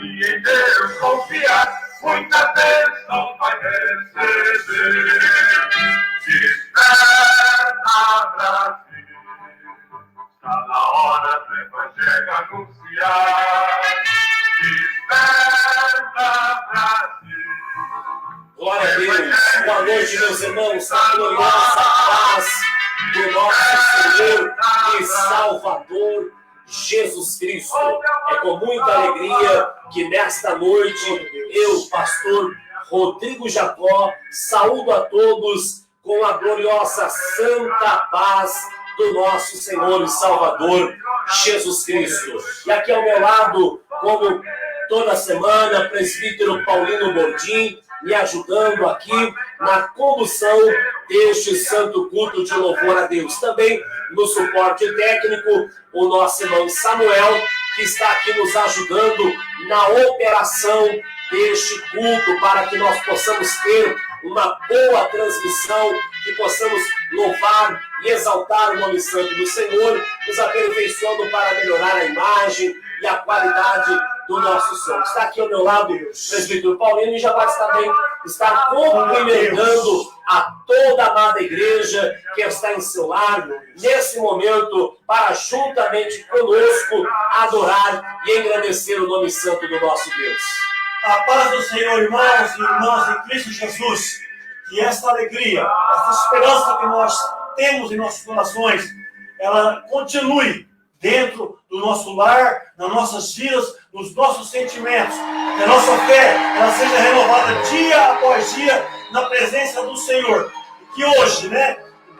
e em Deus confiar, muita bênção vai receber. Desperta, Brasil, está na hora do Evangelho anunciar. Desperta, Brasil. Glória a Deus. Boa noite, meus irmãos. A gloriosa paz do nosso Senhor e Salvador Jesus Cristo. É com muita alegria que nesta noite eu, pastor Rodrigo Jacó, saúdo a todos com a gloriosa santa paz do nosso Senhor e Salvador Jesus Cristo. E aqui ao meu lado, como toda semana, presbítero Paulino Bordim, me ajudando aqui na condução deste santo culto de louvor a Deus. Também no suporte técnico, o nosso irmão Samuel, que está aqui nos ajudando na operação deste culto, para que nós possamos ter uma boa transmissão, que possamos louvar e exaltar o nome santo do Senhor, nos aperfeiçoando para melhorar a imagem e a qualidade do nosso som. Está aqui ao meu lado o presbítero Paulino e já vai também estar cumprimentando a toda a amada igreja que está em seu lar nesse momento para juntamente conosco adorar e engrandecer o nome santo do nosso Deus. A paz do Senhor, irmãos e irmãs em Cristo Jesus, que esta alegria, esta esperança que nós temos em nossos corações, ela continue dentro do nosso lar, nas nossas vidas, nos nossos sentimentos. Que a nossa fé ela seja renovada dia após dia na presença do Senhor. E que hoje,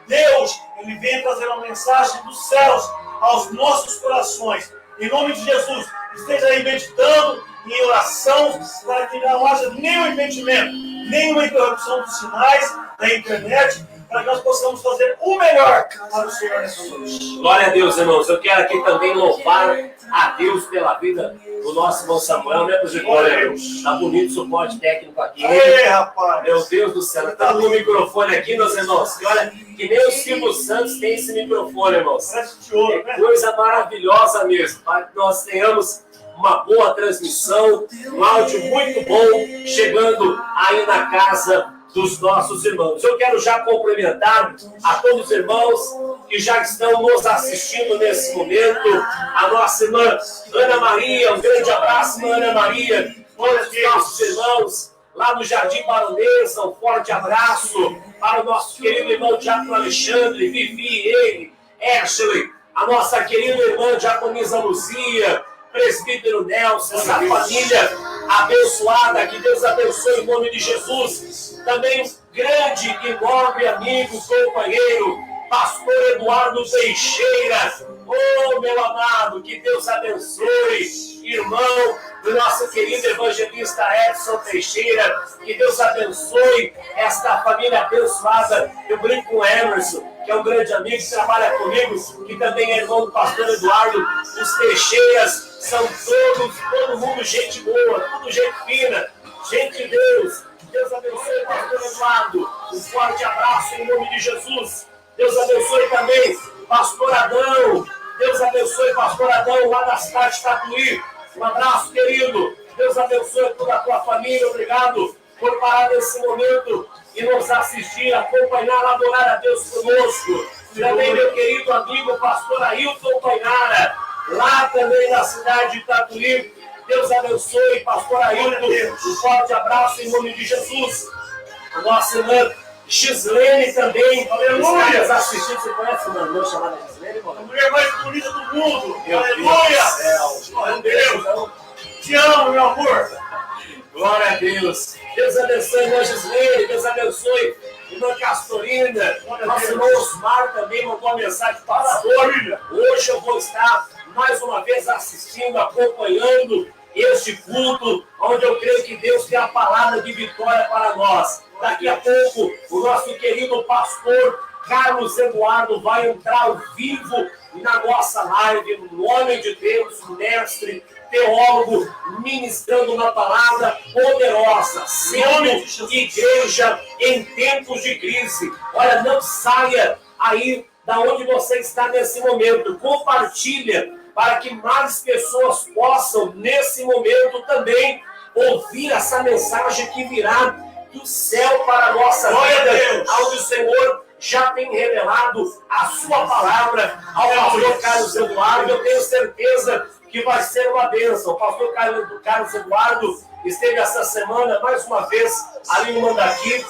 Deus, Ele vem trazer uma mensagem dos céus aos nossos corações. Em nome de Jesus, esteja aí meditando em oração, para que não haja nenhum impedimento, nenhuma interrupção dos sinais da internet, para que nós possamos fazer o melhor para o Senhor nessa noite. Glória a Deus, irmãos. Eu quero aqui também louvar a Deus pela vida do nosso irmão Samuel, né, glória a Deus. Tá bonito o suporte técnico aqui. Ei, rapaz. Meu Deus do céu. Tá no microfone aqui, meus irmãos. Que olha, que nem os Silvio Santos tem esse microfone, irmãos. É coisa maravilhosa mesmo. Para que nós tenhamos uma boa transmissão, um áudio muito bom, chegando aí na casa dos nossos irmãos. Eu quero já cumprimentar a todos os irmãos que já estão nos assistindo nesse momento. A nossa irmã Ana Maria, um grande abraço, irmã Ana Maria. Todos os nossos irmãos lá no Jardim Baronesa, um forte abraço para o nosso querido irmão Diácono Alexandre, Vivi, ele, Ashley, a nossa querida irmã Diaconisa Luzia, presbítero Nelson, essa família abençoada, que Deus abençoe em nome de Jesus. Também grande e nobre amigo, companheiro, pastor Eduardo Teixeira. Oh, meu amado, que Deus abençoe, irmão do nosso querido evangelista Edson Teixeira. Que Deus abençoe esta família abençoada. Eu brinco com o Emerson, que é um grande amigo que trabalha comigo, que também é irmão do pastor Eduardo. Os Teixeiras são todo mundo gente boa, tudo gente fina, gente de Deus. Deus abençoe o pastor Eduardo. Um forte abraço em nome de Jesus. Deus abençoe também pastor Adão. Deus abençoe pastor Adão lá da cidade de Tatuí. Um abraço, querido. Deus abençoe toda a tua família. Obrigado por parar nesse momento e nos assistir, acompanhar, adorar a Deus conosco. Também meu querido amigo pastor Ailton Painara, lá também na cidade de Tatuí. Deus abençoe, pastor Ailton. Um forte abraço em nome de Jesus. A nossa irmã Gislene também. Aleluia! Está assistindo. Você conhece uma irmã chamada Gislene, mano? A mulher mais bonita do mundo. Meu Aleluia! Deus. Te amo, meu amor. Glória a Deus. Deus abençoe, irmã Gislene. Deus abençoe, irmã Castorina. Nosso irmão Osmar também mandou uma mensagem para a família. Hoje eu vou estar mais uma vez assistindo, acompanhando este culto, onde eu creio que Deus tem a palavra de vitória para nós. Daqui a pouco, o nosso querido pastor Carlos Eduardo vai entrar ao vivo na nossa live, um homem de Deus, mestre, teólogo, ministrando uma palavra poderosa, sendo igreja em tempos de crise. Olha, não saia aí da onde você está nesse momento. Compartilha para que mais pessoas possam, nesse momento também, ouvir essa mensagem que virá do céu para a nossa vida, onde o Senhor já tem revelado a sua palavra ao pastor Carlos Eduardo. Eu tenho certeza que vai ser uma bênção. O pastor Carlos Eduardo esteve essa semana, mais uma vez, ali no Mandaqui,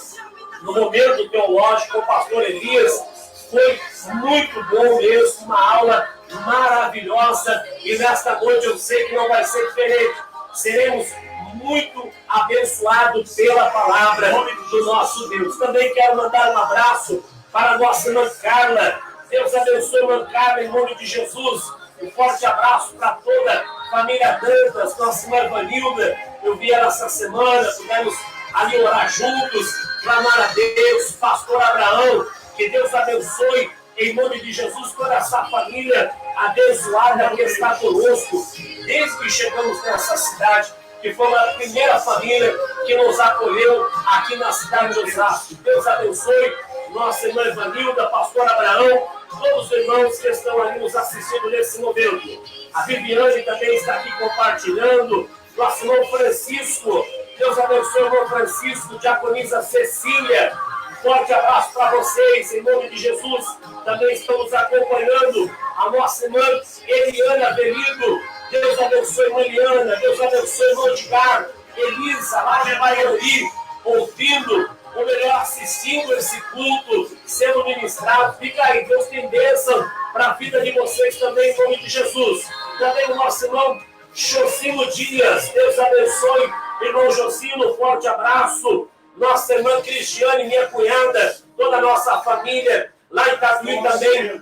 no momento teológico, com o pastor Elias. Foi muito bom mesmo, uma aula maravilhosa. E nesta noite eu sei que não vai ser diferente. Seremos muito abençoados pela palavra do nosso Deus. Também quero mandar um abraço para a nossa irmã Carla. Deus abençoe a irmã Carla, em nome de Jesus. Um forte abraço para toda a família Dantas, nossa irmã Vanilda. Eu vi ela essa semana, pudemos ali orar juntos, clamar a Deus, pastor Abraão. Que Deus abençoe, em nome de Jesus, toda essa família abençoada que está conosco, desde que chegamos nessa cidade, que foi a primeira família que nos acolheu aqui na cidade de Osasco. Deus abençoe nossa irmã Evanilda, pastor Abraão, todos os irmãos que estão ali nos assistindo nesse momento. A Viviane também está aqui compartilhando, nosso irmão Francisco. Deus abençoe o irmão Francisco, diaconisa Cecília. Forte abraço para vocês, em nome de Jesus. Também estamos acompanhando a nossa irmã Eliana Belido. Deus abençoe a irmã Eliana. Deus abençoe o irmão Edgar. Elisa, lá de Maiori, ouvindo, ou melhor, assistindo esse culto, sendo ministrado. Fica aí, Deus tem bênção para a vida de vocês também, em nome de Jesus. Também o nosso irmão Josino Dias. Deus abençoe, irmão Josino, forte abraço. Nossa irmã Cristiane, minha cunhada, toda a nossa família, lá em Tatuí também,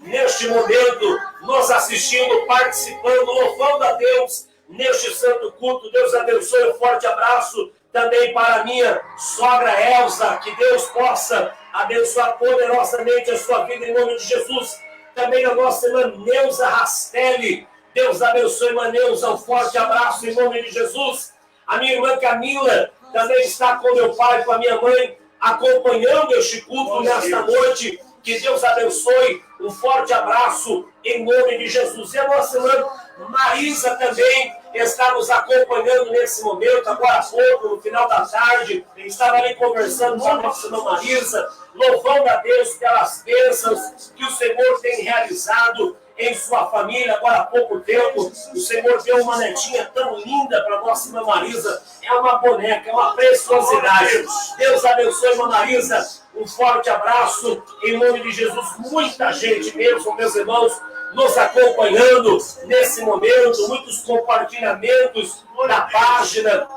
neste momento, nos assistindo, participando, louvando a Deus neste santo culto. Deus abençoe, um forte abraço também para a minha sogra Elza, que Deus possa abençoar poderosamente a sua vida em nome de Jesus. Também a nossa irmã Neuza Rastelli, Deus abençoe, irmã Neuza, um forte abraço em nome de Jesus. A minha irmã Camila também está com meu pai, com a minha mãe, acompanhando este culto nesta noite. Que Deus abençoe, um forte abraço em nome de Jesus. E a nossa irmã Marisa também está nos acompanhando nesse momento, agora há pouco, no final da tarde, estava ali conversando com a nossa irmã Marisa, louvando a Deus pelas bênçãos que o Senhor tem realizado em sua família. Agora há pouco tempo, o Senhor deu uma netinha tão linda para a nossa irmã Marisa. É uma boneca, é uma preciosidade. Deus abençoe, irmã Marisa. Um forte abraço em nome de Jesus. Muita gente mesmo, meus irmãos, nos acompanhando nesse momento. Muitos compartilhamentos na página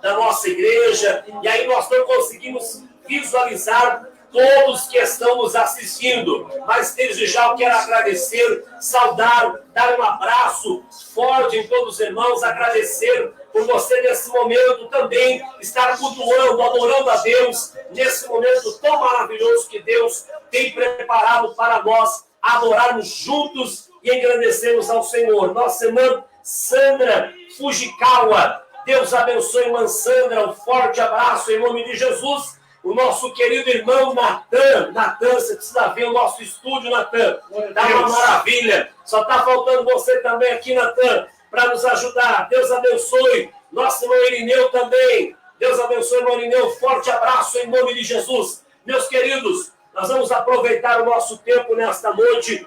da nossa igreja. E aí nós não conseguimos visualizar todos que estão nos assistindo, mas desde já eu quero agradecer, saudar, dar um abraço forte em todos os irmãos, agradecer por você nesse momento também estar cultuando, adorando a Deus, nesse momento tão maravilhoso que Deus tem preparado para nós adorarmos juntos e engrandecermos ao Senhor. Nossa irmã Sandra Fujikawa, Deus abençoe, irmã Sandra, um forte abraço em nome de Jesus. O nosso querido irmão Natan, você precisa ver o nosso estúdio, Natan. Está uma maravilha. Só está faltando você também aqui, Natan, para nos ajudar. Deus abençoe. Nosso irmão Irineu também. Deus abençoe, irmão Irineu. Forte abraço em nome de Jesus. Meus queridos, nós vamos aproveitar o nosso tempo nesta noite,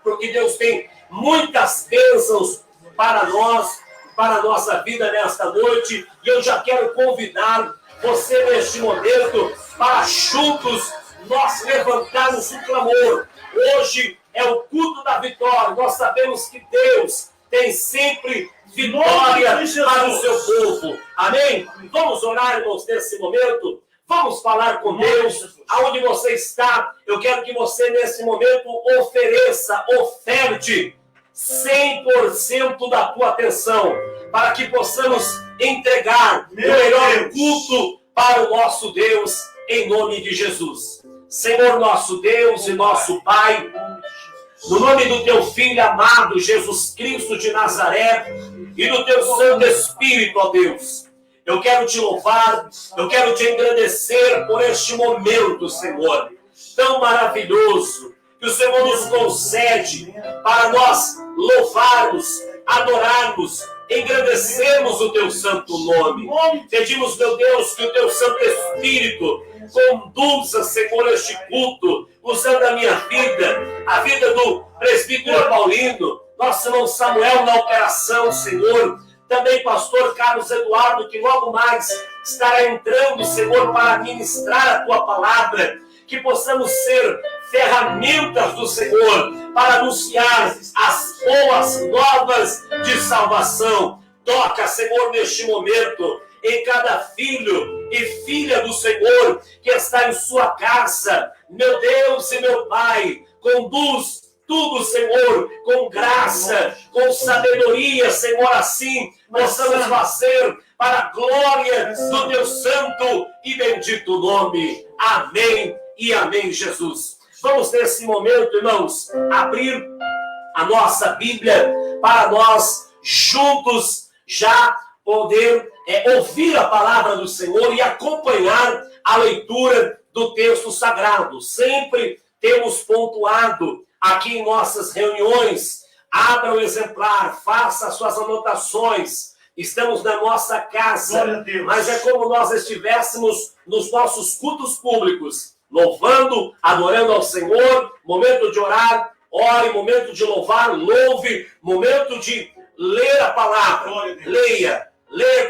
porque Deus tem muitas bênçãos para nós, para a nossa vida nesta noite. E eu já quero convidar você neste momento para juntos nós levantarmos o clamor. Hoje é o culto da vitória. Nós sabemos que Deus tem sempre vitória para o seu povo. Amém? Vamos orar, irmãos, nesse momento. Vamos falar com Deus. Aonde você está, eu quero que você nesse momento oferte 100% da tua atenção, para que possamos entregar o melhor culto para o nosso Deus, em nome de Jesus. Senhor nosso Deus e nosso Pai, no nome do teu Filho amado, Jesus Cristo de Nazaré, e do teu Santo Espírito, ó Deus, eu quero te louvar, eu quero te engrandecer por este momento, Senhor, tão maravilhoso, que o Senhor nos concede para nós louvarmos, adorarmos, engrandecermos o teu santo nome. Pedimos, meu Deus, que o teu Santo Espírito conduza, Senhor, este culto, usando a minha vida, a vida do presbítero Paulino, nosso irmão Samuel na operação, Senhor. Também pastor Carlos Eduardo, que logo mais estará entrando, Senhor, para ministrar a tua palavra. Que possamos ser ferramentas do Senhor para anunciar as boas novas de salvação. Toca, Senhor, neste momento, em cada filho e filha do Senhor que está em sua casa. Meu Deus e meu Pai, conduz tudo, Senhor, com graça, com sabedoria, Senhor, assim possamos fazer para a glória do teu santo e bendito nome. Amém e amém, Jesus. Vamos nesse momento, irmãos, abrir a nossa Bíblia para nós juntos já poder ouvir a palavra do Senhor e acompanhar a leitura do texto sagrado. Sempre temos pontuado aqui em nossas reuniões. Abra o exemplar, faça as suas anotações. Estamos na nossa casa, mas é como nós estivéssemos nos nossos cultos públicos, louvando, adorando ao Senhor. Momento de orar, ore. Momento de louvar, louve. Momento de ler a palavra, leia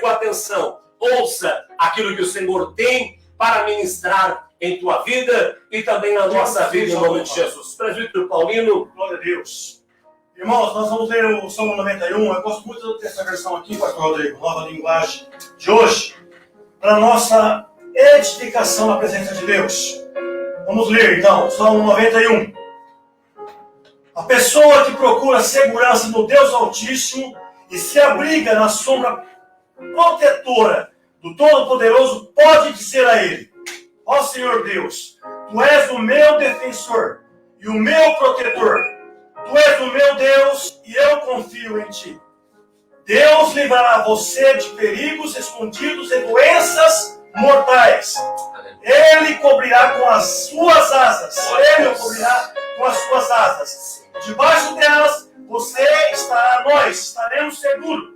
com atenção. Ouça aquilo que o Senhor tem para ministrar em tua vida e também na nossa vida, em nome de Jesus. Presbítero Paulino. Glória a Deus. Irmãos, nós vamos ler o Salmo 91. Eu gosto muito dessa versão aqui, pastor Rodrigo, nova linguagem de hoje, para a nossa edificação na presença de Deus. Vamos ler então, Salmo 91. A pessoa que procura segurança no Deus Altíssimo e se abriga na sombra protetora do Todo-Poderoso pode dizer a Ele: ó Senhor Deus, Tu és o meu defensor e o meu protetor. Tu és o meu Deus e eu confio em Ti. Deus livrará você de perigos escondidos e doenças mortais. Ele cobrirá com as suas asas. Ele o cobrirá com as suas asas. Debaixo delas você estará, nós estaremos seguros.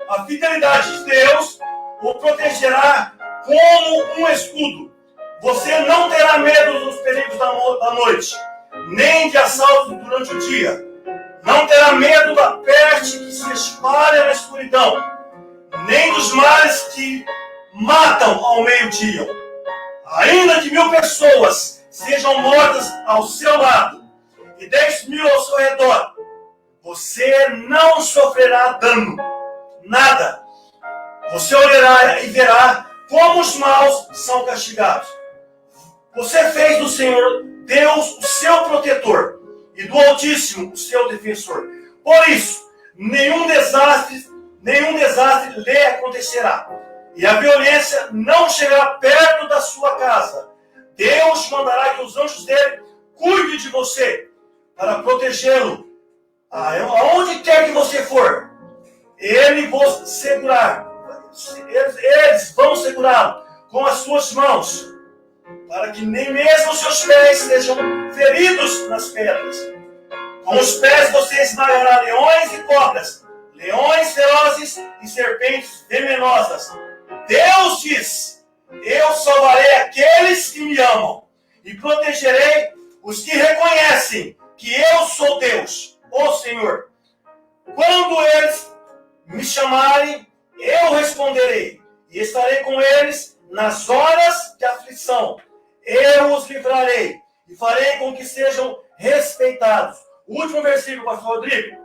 A fidelidade de Deus o protegerá como um escudo. Você não terá medo dos perigos da noite, nem de assalto durante o dia. Não terá medo da peste que se espalha na escuridão, nem dos males que matam ao meio-dia. Ainda que 1000 pessoas sejam mortas ao seu lado e 10.000 ao seu redor, você não sofrerá dano, nada. Você olhará e verá como os maus são castigados. Você fez do Senhor Deus o seu protetor e do Altíssimo o seu defensor. Por isso, nenhum desastre lhe acontecerá, e a violência não chegará perto da sua casa. Deus mandará que os anjos dele cuidem de você, para protegê-lo aonde quer que você for. Eles vão segurá-lo com as suas mãos, para que nem mesmo os seus pés sejam feridos nas pedras. Com os pés você esmagará leões e cobras, leões ferozes e serpentes venenosas. Deus diz: eu salvarei aqueles que me amam e protegerei os que reconhecem que eu sou Deus, o Senhor. Quando eles me chamarem, eu responderei e estarei com eles nas horas de aflição. Eu os livrarei e farei com que sejam respeitados. O último versículo, pastor Rodrigo.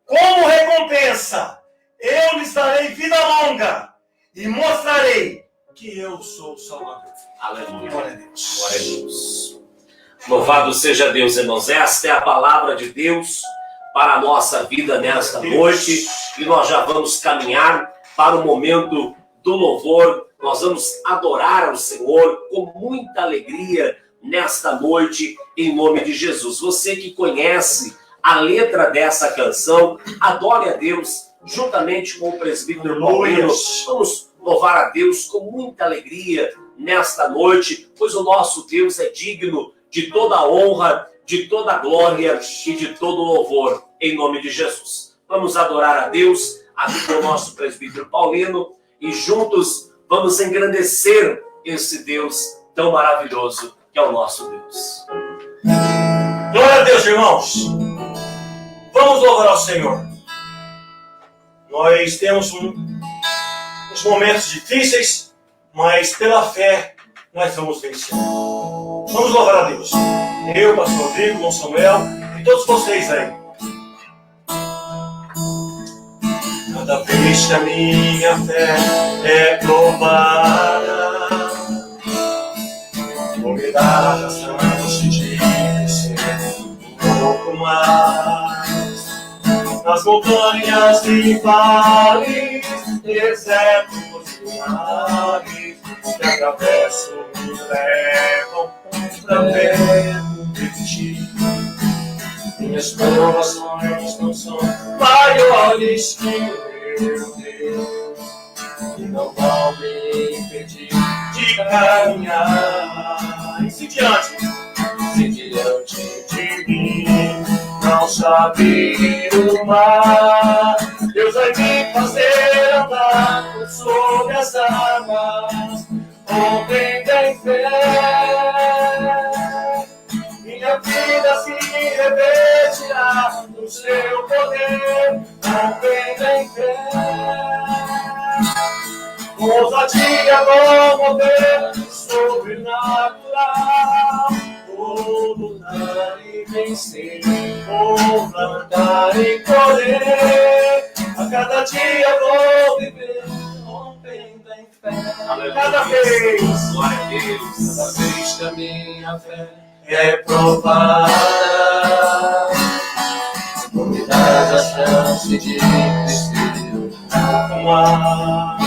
Como recompensa, eu lhes darei vida longa e mostrarei que eu sou o Salvador. Aleluia. Glória a Deus. Glória a Deus. Louvado seja Deus, irmãos. Esta é a palavra de Deus para a nossa vida nesta noite. E nós já vamos caminhar para o momento do louvor. Nós vamos adorar ao Senhor com muita alegria nesta noite, em nome de Jesus. Você que conhece a letra dessa canção, adore a Deus juntamente com o presbítero Paulino. Vamos louvar a Deus com muita alegria nesta noite, pois o nosso Deus é digno de toda a honra, de toda a glória e de todo o louvor, em nome de Jesus. Vamos adorar a Deus, aqui com o nosso presbítero Paulino, e juntos vamos engrandecer esse Deus tão maravilhoso que é o nosso Deus. Glória a Deus, irmãos. Vamos louvar ao Senhor. Nós temos uns momentos difíceis, mas pela fé nós vamos vencer. Vamos louvar a Deus. Eu, pastor Rodrigo, Dom Samuel e todos vocês aí. Cada vez que a minha fé é provada, vou me dar a chance de crescer um pouco mais. Nas montanhas e vales, desertos e mares, que atravesso me levam pra perto de ti. Minhas provações não são maiores que o meu Deus, e não vão me impedir de caminhar. E se diante de mim não se abrir o mar, Deus vai me fazer andar sobre as águas, movendo em fé. Minha vida se revestirá do seu poder, movendo em fé. Com ousadia vou mover sobrenatural, vou lutar e vencer, vou plantar e colher. A cada dia vou viver, rompendo em fé. Cada vez, glória a Deus. cada vez que a minha fé é provada, vou me dar a chance de crescer um pouco mais.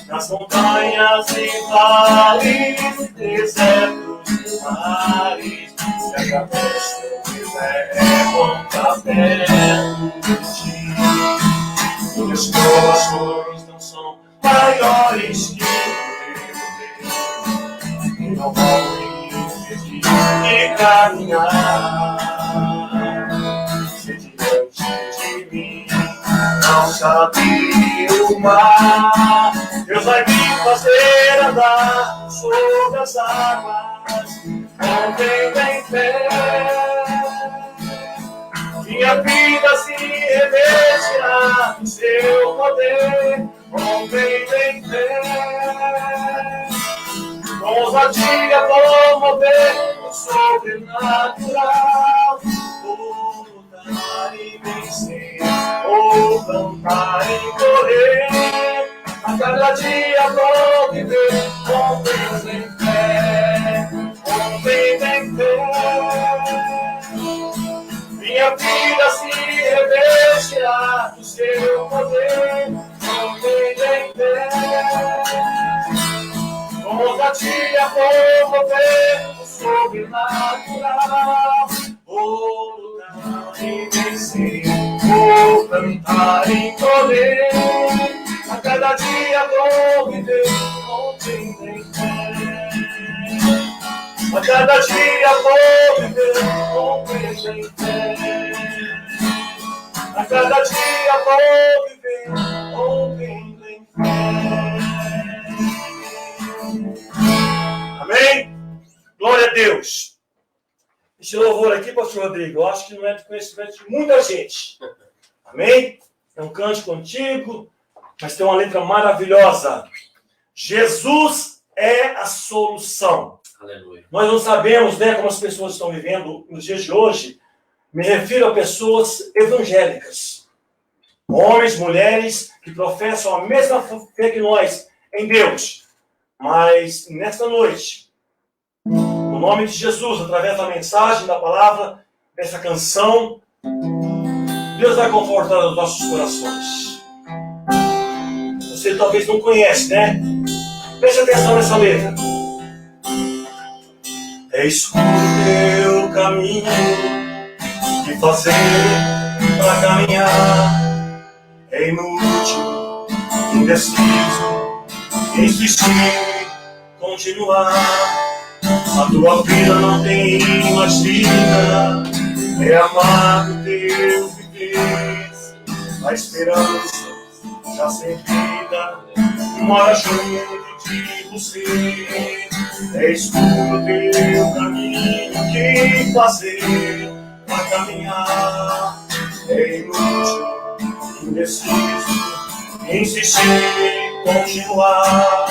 Nas montanhas e vales, desertos e mares, se agradeço e levam pra perto de ti. Minhas provações não são maiores que o meu Deus, e não vão me impedir de caminhar. Se diante de mim não se abrir o mar, Deus vai me fazer andar sobre as águas, movendo em fé. Minha vida se revestirá do seu poder, movendo em fé. Com ousadia vou mover o sobrenatural, vou lutar e vencer, vou cantar e correr. A cada dia vou viver, movendo em fé, movendo em fé. Minha vida se revestirá do seu poder, movendo em fé. Com ousadia vou mover o sobrenatural, vou lutar e vencer, vou cantar e correr. A cada dia vou viver, movendo em fé. A cada dia vou viver, movendo em fé. A cada dia vou viver, movendo em fé. Amém? Glória a Deus. Esse louvor aqui, pastor Rodrigo, eu acho que não é de conhecimento de muita gente. Amém? É um cântico antigo, mas tem uma letra maravilhosa. Jesus é a solução. Aleluia. Nós não sabemos, né, como as pessoas estão vivendo nos dias de hoje. Me refiro a pessoas evangélicas. Homens, mulheres que professam a mesma fé que nós em Deus. Mas nesta noite, no nome de Jesus, através da mensagem, da palavra, dessa canção, Deus vai confortar os nossos corações. Você talvez não conhece, né? Preste atenção nessa letra. É escuro teu caminho, que fazer para caminhar? É inútil, indeciso, insistir, continuar. A tua vida não tem mais vida, é amado Deus vives. A esperança já sem vida mora junto de você. É escuro teu caminho, que fazer pra caminhar. É inútil, indeciso, insistir, continuar.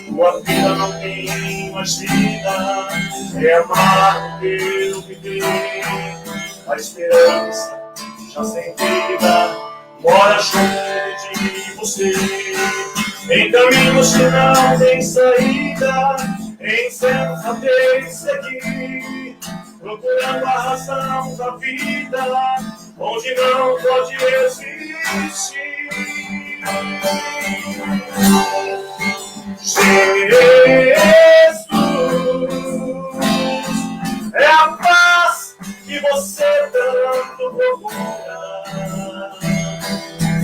Tua vida não tem mais vida, é amar teu viver. A esperança já sem vida mora junto de você. Em caminhos que não tem saída, em sensatez seguir, procurando a razão da vida, onde não pode existir. Jesus é a paz que você tanto procura.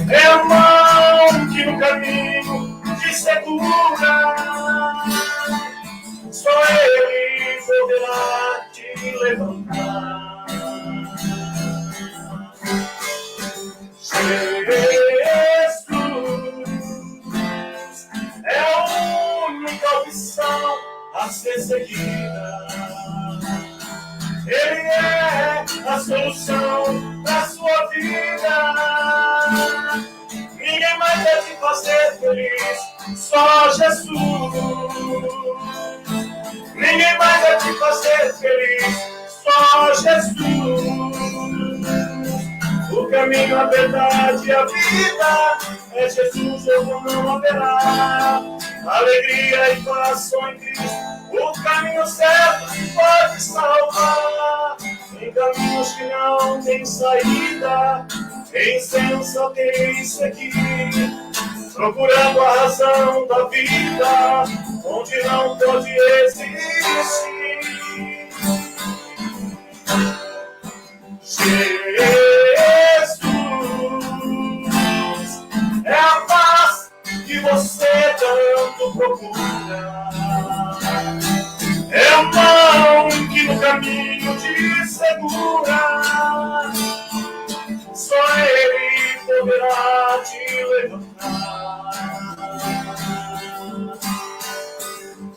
É a mão que no caminho te segura. Só Ele poderá te levantar. Jesus é a única opção a ser seguida. Ele é a solução da sua vida. Ninguém mais vai te fazer feliz, só Jesus. Ninguém mais vai te fazer feliz, só Jesus. O caminho, a verdade e a vida é Jesus, ou não haverá alegria e paz só em Cristo. O caminho certo pode salvar. Em caminhos que não tem saída, em sensatez seguir, procurando a razão da vida, onde não pode existir. Jesus é a paz que você tanto procura. É a mão que no caminho te segura. Só Ele poderá te levantar.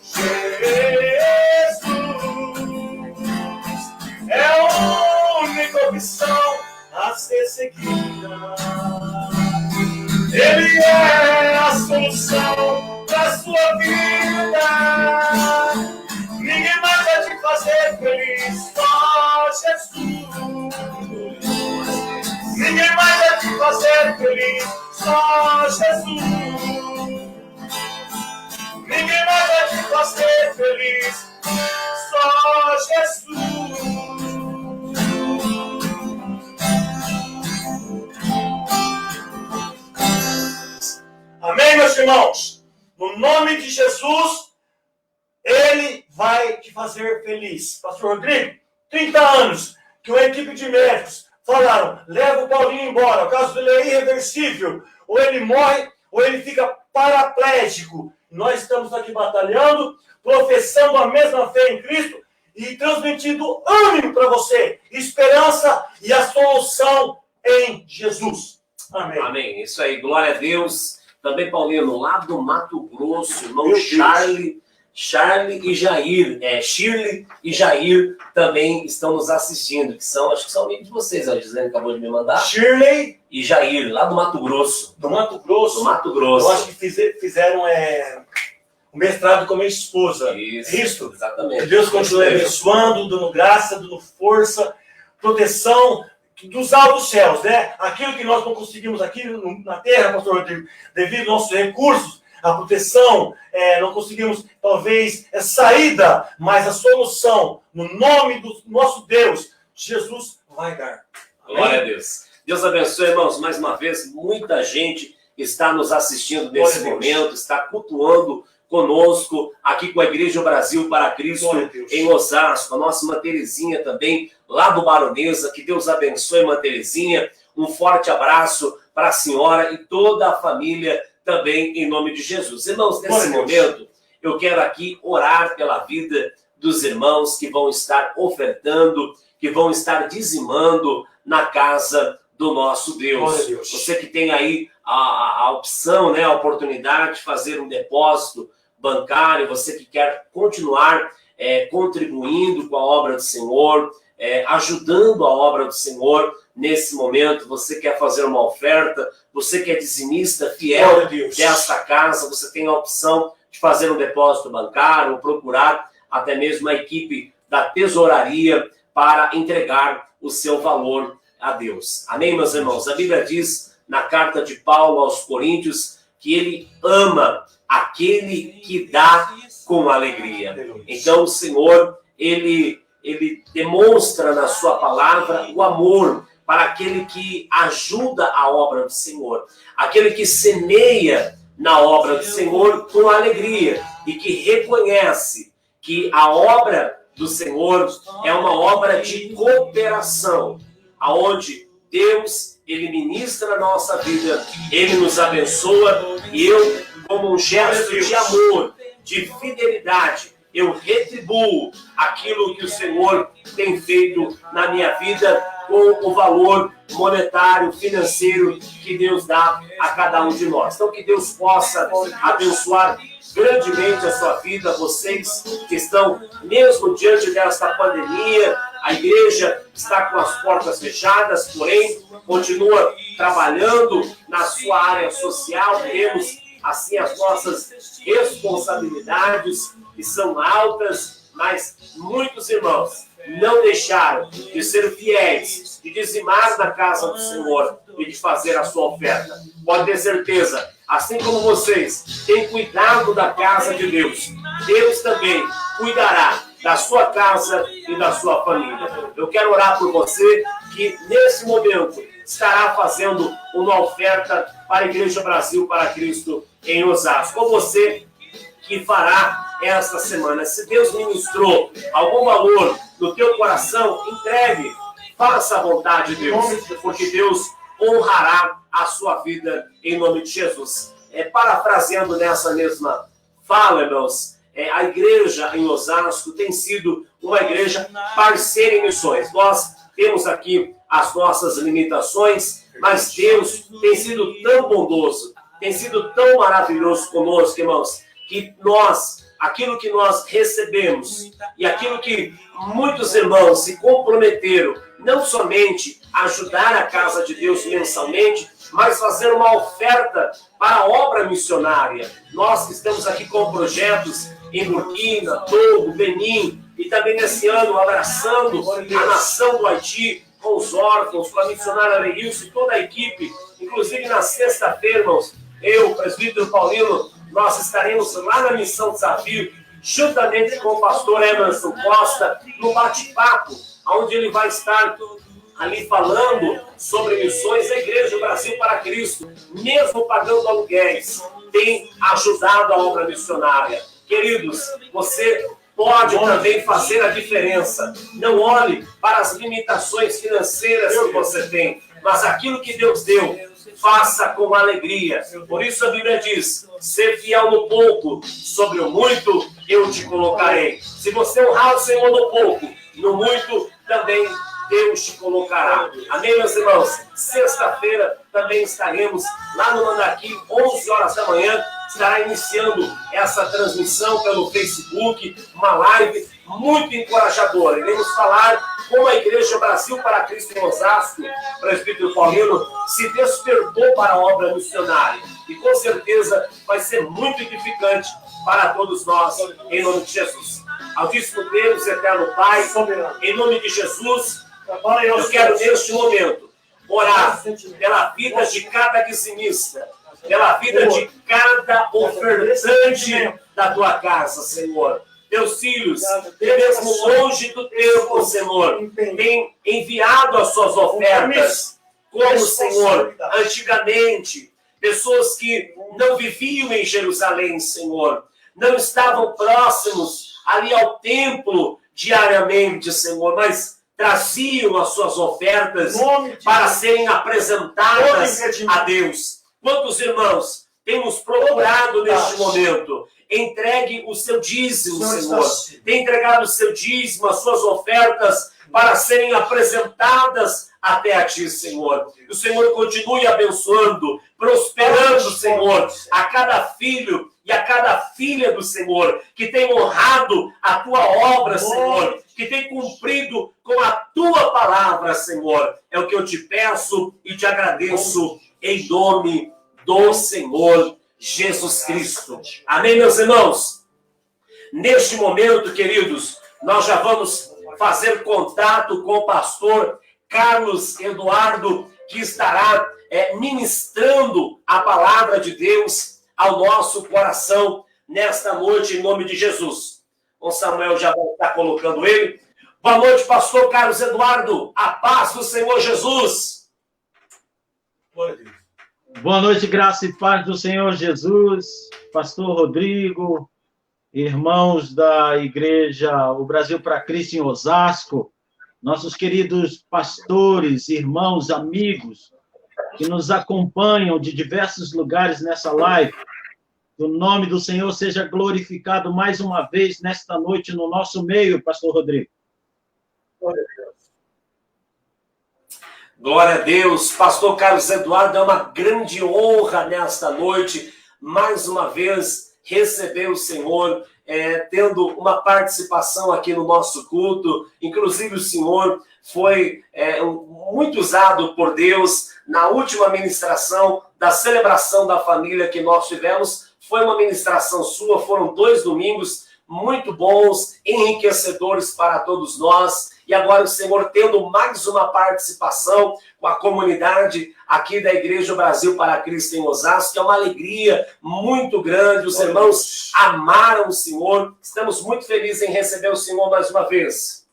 Jesus é a única opção a ser seguida. Ele é a solução da sua vida. Ninguém mais vai te fazer feliz, só Jesus. Ninguém mais vai te fazer feliz, só Jesus. Ninguém mais vai te fazer feliz, só Jesus. Amém, meus irmãos? No nome de Jesus, Ele vai te fazer feliz. Pastor Rodrigo, 30 anos que uma equipe de médicos falaram, leva o Paulinho embora, o caso dele é irreversível, ou ele morre, ou ele fica paraplégico. Nós estamos aqui batalhando, professando a mesma fé em Cristo e transmitindo ânimo para você, esperança e a solução em Jesus. Amém. Amém. Isso aí, glória a Deus. Também, Paulinho, lá do Mato Grosso, irmão Meu Charlie e Jair, Shirley e Jair também estão nos assistindo, que são, acho que são amigos de vocês, a Gisele acabou de me mandar. Shirley e Jair, lá do Mato Grosso. do Mato Grosso. Do Mato Grosso. Eu acho que fizeram o mestrado com a minha esposa. Isso, exatamente. Que Deus continue abençoando, dando graça, dando força, proteção dos altos céus, né? Aquilo que nós não conseguimos aqui na terra, pastor Rodrigo, devido aos nossos recursos, a proteção, não conseguimos, talvez, saída, mas a solução, no nome do nosso Deus, Jesus vai dar. Amém? Glória a Deus. Deus abençoe, irmãos, mais uma vez, muita gente está nos assistindo nesse momento, está cultuando conosco, aqui com a Igreja Brasil para Cristo, em Osasco, a nossa irmã Terezinha também, lá do Baronesa, que Deus abençoe, irmã Terezinha, um forte abraço para a senhora e toda a família também, em nome de Jesus. Irmãos, nesse momento, eu quero aqui orar pela vida dos irmãos que vão estar ofertando, que vão estar dizimando na casa do nosso Deus. Glória a Deus. Você que tem aí a opção, né, a oportunidade de fazer um depósito bancário, você que quer continuar contribuindo com a obra do Senhor, ajudando a obra do Senhor nesse momento, você quer fazer uma oferta, você que é dizimista fiel desta casa, você tem a opção de fazer um depósito bancário, ou procurar até mesmo a equipe da tesouraria para entregar o seu valor a Deus. Amém, meus irmãos? A Bíblia diz na carta de Paulo aos Coríntios que ele ama aquele que dá com alegria. Então o Senhor, ele demonstra na sua palavra o amor para aquele que ajuda a obra do Senhor, aquele que semeia na obra do Senhor com alegria e que reconhece que a obra do Senhor é uma obra de cooperação, aonde Deus, ele ministra a nossa vida, ele nos abençoa e eu, como um gesto de amor, de fidelidade, eu retribuo aquilo que o Senhor tem feito na minha vida com o valor monetário, financeiro que Deus dá a cada um de nós. Então, que Deus possa abençoar grandemente a sua vida, vocês que estão, mesmo diante desta pandemia, a igreja está com as portas fechadas, porém, continua trabalhando na sua área social, temos, assim, as nossas responsabilidades, que são altas, mas muitos irmãos não deixaram de ser fiéis, de dizimar na casa do Senhor e de fazer a sua oferta. Pode ter certeza, assim como vocês têm cuidado da casa de Deus, Deus também cuidará da sua casa e da sua família. Eu quero orar por você que nesse momento estará fazendo uma oferta para a Igreja Brasil para Cristo em Osasco. Ou você que fará esta semana. Se Deus ministrou algum valor no teu coração, entregue, faça a vontade de Deus, porque Deus honrará a sua vida em nome de Jesus. Parafraseando nessa mesma fala, irmãos, a igreja em Osasco tem sido uma igreja parceira em missões. Nós temos aqui as nossas limitações, mas Deus tem sido tão bondoso, tem sido tão maravilhoso conosco, irmãos, que aquilo que nós recebemos e aquilo que muitos irmãos se comprometeram, não somente ajudar a casa de Deus mensalmente, mas fazer uma oferta para a obra missionária. Nós que estamos aqui com projetos em Burkina, Togo, Benin, e também nesse ano abraçando a nação do Haiti, com os órfãos, com a missionária Leilson e toda a equipe, inclusive na sexta-feira, irmãos, eu, o presbítero Paulino, nós estaremos lá na Missão Desafio, juntamente com o pastor Emerson Costa, no bate-papo, onde ele vai estar ali falando sobre missões. A Igreja Brasil para Cristo, mesmo pagando aluguéis, tem ajudado a obra missionária. Queridos, você pode também fazer a diferença. Não olhe para as limitações financeiras que você tem, mas aquilo que Deus deu, faça com alegria. Por isso a Bíblia diz: ser fiel no pouco, sobre o muito eu te colocarei. Se você honrar o Senhor no pouco, no muito também Deus te colocará. Amém, meus irmãos? Sexta-feira também estaremos lá no Mandaqui, 11 horas da manhã. Estará iniciando essa transmissão pelo Facebook, uma live muito encorajadora. Iremos falar como a Igreja Brasil para Cristo em Osasco, o presbítero Paulino, se despertou para a obra missionária. E com certeza vai ser muito edificante para todos nós, em nome de Jesus. Altíssimo Deus, eterno Pai, em nome de Jesus, eu quero neste momento orar pela vida de cada dizimista, pela vida de cada ofertante da tua casa, Senhor. Teus filhos, mesmo longe do tempo, Senhor, têm enviado as suas ofertas, como, Senhor, antigamente, pessoas que não viviam em Jerusalém, Senhor, não estavam próximos ali ao templo diariamente, Senhor, mas traziam as suas ofertas para serem apresentadas a Deus. Quantos irmãos tem nos procurado neste momento. Entregue o seu dízimo, Senhor. Tem entregado o seu dízimo, as suas ofertas, para serem apresentadas até a Ti, Senhor. Que o Senhor continue abençoando, prosperando, Senhor, a cada filho e a cada filha do Senhor, que tem honrado a Tua obra, Senhor, que tem cumprido com a Tua palavra, Senhor. É o que eu te peço e te agradeço em nome do Senhor Jesus Cristo. Amém, meus irmãos? Neste momento, queridos, nós já vamos fazer contato com o pastor Carlos Eduardo, que estará ministrando a palavra de Deus ao nosso coração nesta noite, em nome de Jesus. O Samuel já vai estar colocando ele. Boa noite, pastor Carlos Eduardo. A paz do Senhor Jesus. Glória a Deus. Boa noite, graça e paz do Senhor Jesus, pastor Rodrigo, irmãos da Igreja O Brasil para Cristo em Osasco, nossos queridos pastores, irmãos, amigos, que nos acompanham de diversos lugares nessa live. Que o nome do Senhor seja glorificado mais uma vez nesta noite no nosso meio, pastor Rodrigo. Glória a Deus. Glória a Deus. Pastor Carlos Eduardo, é uma grande honra nesta noite, mais uma vez, receber o Senhor, tendo uma participação aqui no nosso culto. Inclusive, o Senhor foi muito usado por Deus na última ministração da celebração da família que nós tivemos. Foi uma ministração sua, foram 2 domingos muito bons, enriquecedores para todos nós. E agora o Senhor tendo mais uma participação com a comunidade aqui da Igreja Brasil para Cristo em Osasco, que é uma alegria muito grande. Os irmãos amaram o Senhor. Estamos muito felizes em receber o Senhor mais uma vez.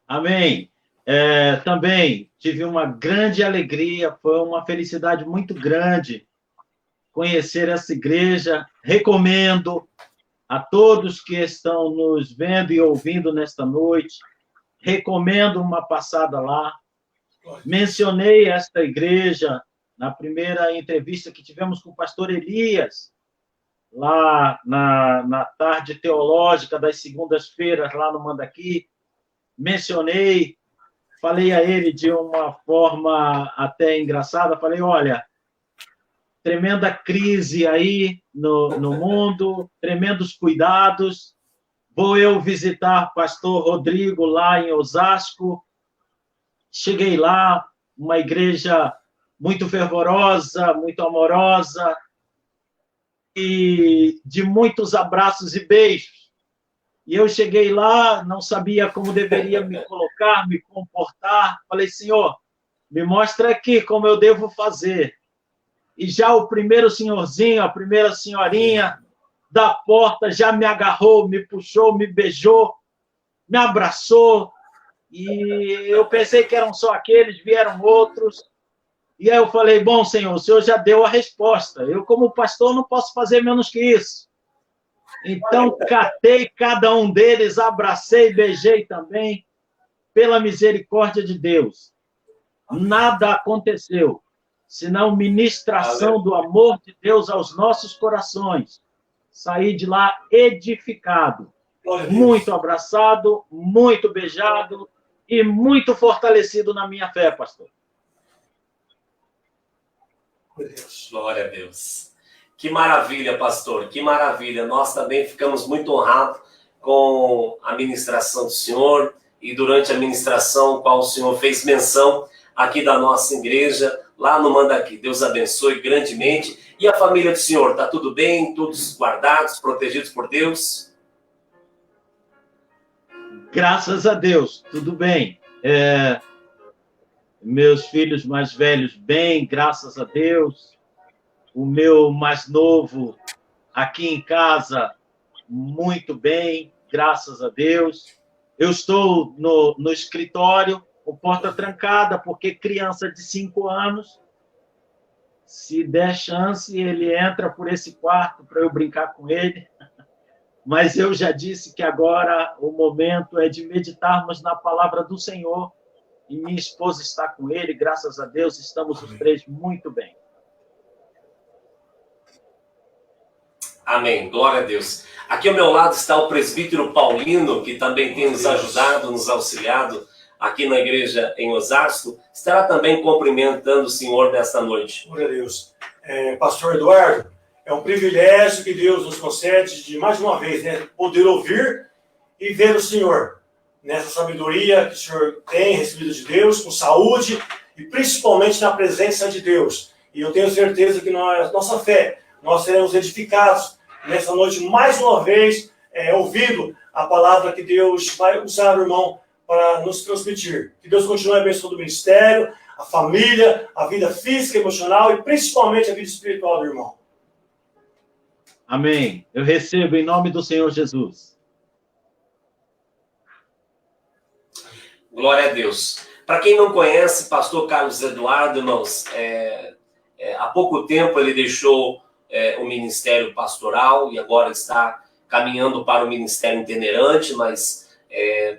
Amém. Também tive uma grande alegria, foi uma felicidade muito grande conhecer essa igreja. Recomendo a todos que estão nos vendo e ouvindo nesta noite, recomendo uma passada lá. Mencionei esta igreja na primeira entrevista que tivemos com o pastor Elias, lá na tarde teológica das segundas-feiras, lá no Mandaqui. Mencionei, falei a ele de uma forma até engraçada, falei, olha, tremenda crise aí no mundo, tremendos cuidados. Vou eu visitar pastor Rodrigo lá em Osasco. Cheguei lá, uma igreja muito fervorosa, muito amorosa, e de muitos abraços e beijos. E eu cheguei lá, não sabia como deveria me colocar, me comportar. Falei, Senhor, me mostra aqui como eu devo fazer. E já o primeiro senhorzinho, a primeira senhorinha da porta já me agarrou, me puxou, me beijou, me abraçou. E eu pensei que eram só aqueles, vieram outros. E aí eu falei, bom, Senhor, o Senhor já deu a resposta. Eu, como pastor, não posso fazer menos que isso. Então, catei cada um deles, abracei, beijei também, pela misericórdia de Deus. Nada aconteceu, senão ministração do amor de Deus aos nossos corações. Saí de lá edificado, muito abraçado, muito beijado e muito fortalecido na minha fé, pastor. Glória a Deus. Que maravilha, pastor, que maravilha. Nós também ficamos muito honrados com a ministração do senhor e durante a ministração qual o senhor fez menção aqui da nossa igreja, lá no Mandaqui. Deus abençoe grandemente. E a família do senhor, está tudo bem? Todos guardados, protegidos por Deus? Graças a Deus, tudo bem. Meus filhos mais velhos, bem, graças a Deus. O meu mais novo, aqui em casa, muito bem, graças a Deus. Eu estou no escritório, com porta trancada, porque criança de 5 anos, se der chance, ele entra por esse quarto para eu brincar com ele. Mas eu já disse que agora o momento é de meditarmos na palavra do Senhor e minha esposa está com ele, graças a Deus, estamos os três muito bem. Amém. Glória a Deus. Aqui ao meu lado está o presbítero Paulino, que também tem nos ajudado, nos auxiliado aqui na igreja em Osasco. Estará também cumprimentando o senhor nesta noite. Glória a Deus. Pastor Eduardo, é um privilégio que Deus nos concede de, mais uma vez, né, poder ouvir e ver o Senhor nessa sabedoria que o Senhor tem recebido de Deus, com saúde e principalmente na presença de Deus. E eu tenho certeza que nossa fé, nós seremos edificados nessa noite, mais uma vez, ouvindo a palavra que Deus vai usar, irmão, para nos transmitir. Que Deus continue abençoando o ministério, a família, a vida física, emocional e principalmente a vida espiritual do irmão. Amém. Eu recebo em nome do Senhor Jesus. Glória a Deus. Para quem não conhece, pastor Carlos Eduardo, irmãos, há pouco tempo ele deixou o ministério pastoral e agora está caminhando para o ministério itinerante, mas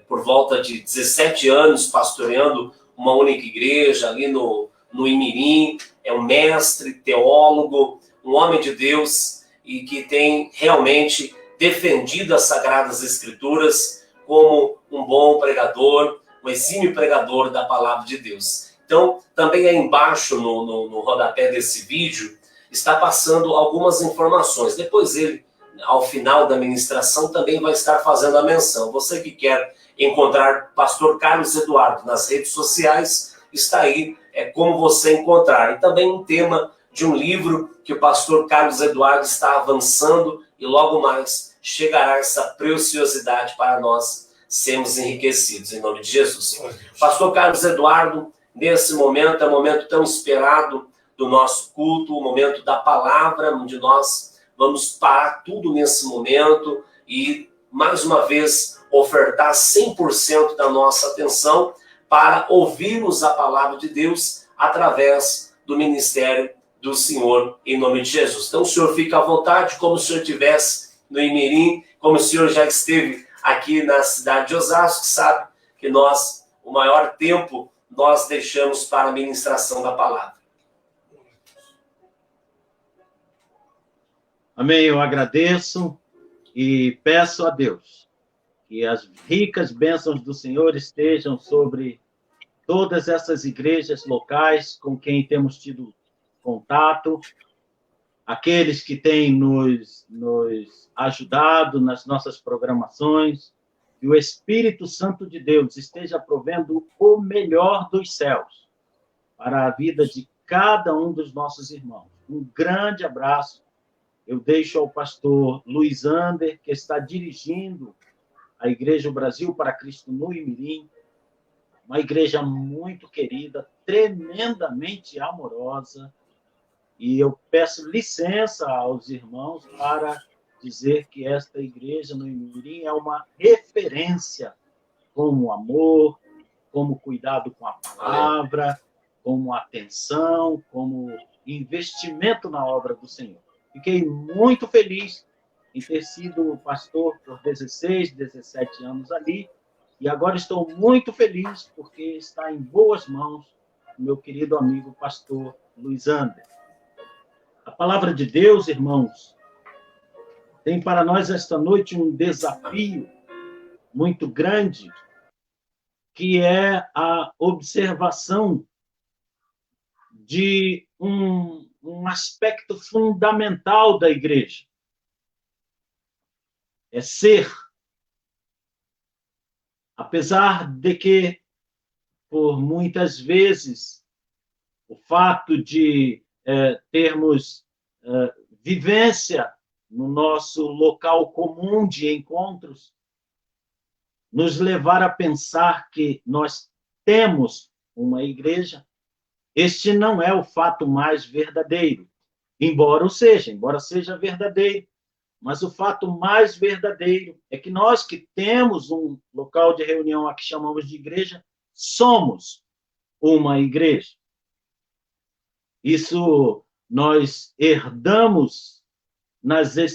por volta de 17 anos pastoreando uma única igreja ali no Imirim, é um mestre, teólogo, um homem de Deus e que tem realmente defendido as Sagradas Escrituras como um bom pregador, um exímio pregador da palavra de Deus. Então, também aí embaixo, no rodapé desse vídeo, está passando algumas informações. Depois ele, ao final da ministração, também vai estar fazendo a menção. Você que quer encontrar pastor Carlos Eduardo nas redes sociais, está aí, como você encontrar. E também um tema de um livro que o pastor Carlos Eduardo está avançando e logo mais chegará essa preciosidade para nós sermos enriquecidos, em nome de Jesus. Pastor Carlos Eduardo, nesse momento, é um momento tão esperado do nosso culto, o momento da palavra, onde nós vamos parar tudo nesse momento e, mais uma vez, ofertar 100% da nossa atenção para ouvirmos a palavra de Deus através do ministério do Senhor, em nome de Jesus. Então, o senhor fica à vontade, como se o senhor estivesse no Imirim, como o senhor já esteve aqui na cidade de Osasco, sabe que nós, o maior tempo, nós deixamos para a ministração da palavra. Amém, eu agradeço e peço a Deus que as ricas bênçãos do Senhor estejam sobre todas essas igrejas locais com quem temos tido contato, aqueles que têm nos ajudado nas nossas programações, que o Espírito Santo de Deus esteja provendo o melhor dos céus para a vida de cada um dos nossos irmãos. Um grande abraço. Eu deixo ao pastor Luiz Ander, que está dirigindo a Igreja Brasil para Cristo no Imirim, uma igreja muito querida, tremendamente amorosa, e eu peço licença aos irmãos para dizer que esta igreja no Imirim é uma referência como amor, como cuidado com a palavra, como atenção, como investimento na obra do Senhor. Fiquei muito feliz em ter sido pastor por 16, 17 anos ali, e agora estou muito feliz porque está em boas mãos o meu querido amigo pastor Luiz Ander. A palavra de Deus, irmãos, tem para nós esta noite um desafio muito grande, que é a observação de um aspecto fundamental da igreja. É ser. Apesar de que, por muitas vezes, o fato de termos vivência no nosso local comum de encontros, nos levar a pensar que nós temos uma igreja, este não é o fato mais verdadeiro, embora seja verdadeiro, mas o fato mais verdadeiro é que nós que temos um local de reunião a que chamamos de igreja, somos uma igreja. Isso nós herdamos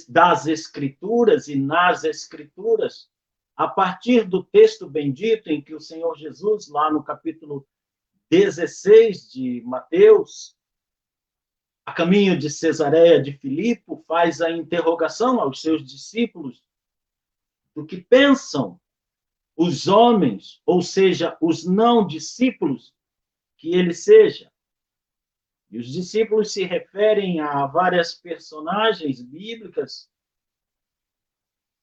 das Escrituras, e nas Escrituras a partir do texto bendito em que o Senhor Jesus, lá no capítulo 16 de Mateus, a caminho de Cesareia de Filipe, faz a interrogação aos seus discípulos do que pensam os homens, ou seja, os não discípulos, que ele seja. E os discípulos se referem a várias personagens bíblicas,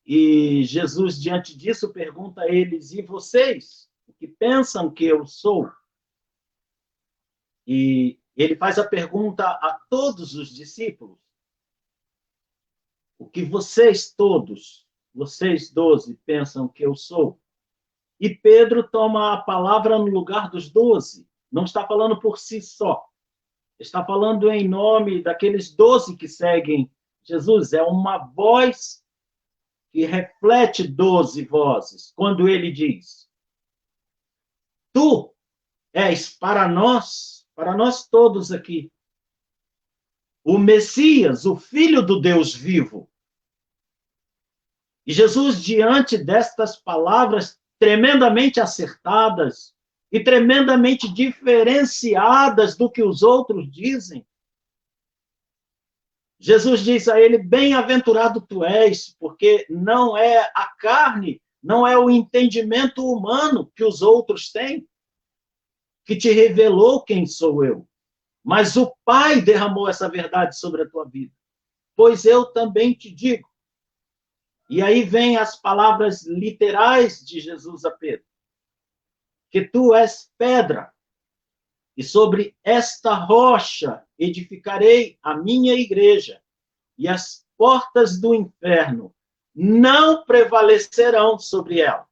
e Jesus, diante disso, pergunta a eles: e vocês? O que pensam que eu sou? E ele faz a pergunta a todos os discípulos: o que vocês todos, vocês 12, pensam que eu sou? E Pedro toma a palavra no lugar dos 12. Não está falando por si só. Está falando em nome daqueles 12 que seguem Jesus. É uma voz que reflete 12 vozes. Quando ele diz: tu és para nós todos aqui, o Messias, o Filho do Deus vivo. E Jesus, diante destas palavras tremendamente acertadas e tremendamente diferenciadas do que os outros dizem, Jesus diz a ele: bem-aventurado tu és, porque não é a carne, não é o entendimento humano que os outros têm, que te revelou quem sou eu, mas o Pai derramou essa verdade sobre a tua vida. Pois eu também te digo. E aí vem as palavras literais de Jesus a Pedro: que tu és pedra, e sobre esta rocha edificarei a minha igreja, e as portas do inferno não prevalecerão sobre ela.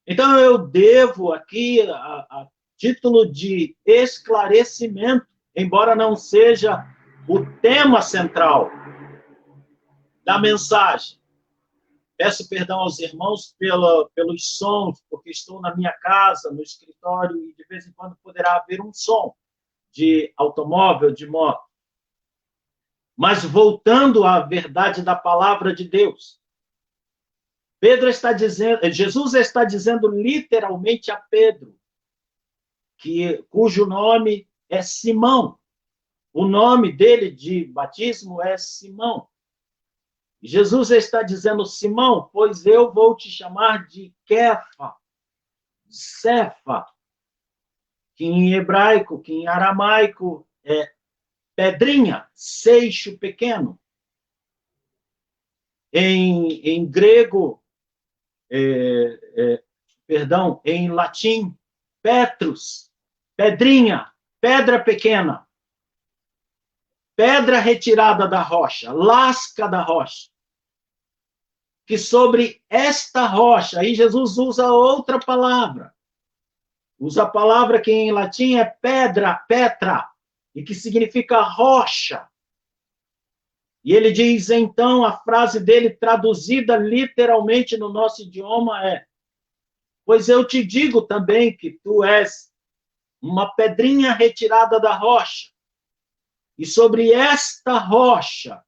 Então eu devo aqui, a título de esclarecimento, embora não seja o tema central da mensagem. Peço perdão aos irmãos pelos sons, porque estou na minha casa, no escritório, e de vez em quando poderá haver um som de automóvel, de moto. Mas voltando à verdade da palavra de Deus, Jesus está dizendo literalmente a Pedro, cujo nome é Simão. O nome dele de batismo é Simão. Jesus está dizendo: Simão, pois eu vou te chamar de Kefa, Cefa, que em hebraico, que em aramaico é pedrinha, seixo pequeno. Em grego, em latim, Petrus, pedrinha, pedra pequena, pedra retirada da rocha, lasca da rocha. Que sobre esta rocha, aí Jesus usa outra palavra. Usa a palavra que em latim é pedra, petra, e que significa rocha. E ele diz, então, a frase dele traduzida literalmente no nosso idioma é: pois eu te digo também que tu és uma pedrinha retirada da rocha, e sobre esta rocha,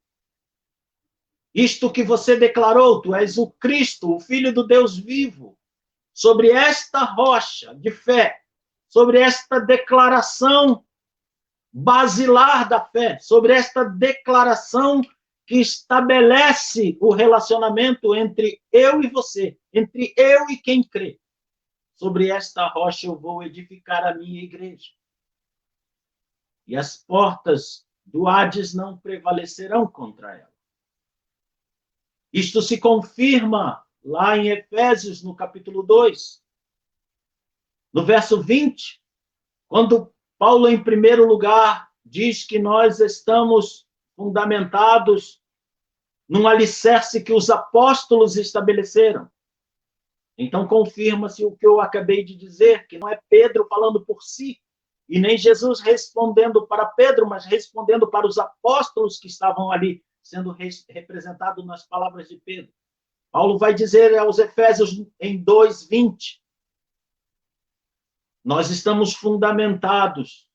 isto que você declarou, tu és o Cristo, o Filho do Deus vivo, sobre esta rocha de fé, sobre esta declaração basilar da fé, sobre esta declaração que estabelece o relacionamento entre eu e você, entre eu e quem crê. Sobre esta rocha eu vou edificar a minha igreja. E as portas do Hades não prevalecerão contra ela. Isto se confirma lá em Efésios, no capítulo 2, no verso 20, quando Paulo, em primeiro lugar, diz que nós estamos fundamentados num alicerce que os apóstolos estabeleceram. Então, confirma-se o que eu acabei de dizer, que não é Pedro falando por si, e nem Jesus respondendo para Pedro, mas respondendo para os apóstolos que estavam ali, sendo representado nas palavras de Pedro. Paulo vai dizer aos Efésios em 2:20, nós estamos fundamentados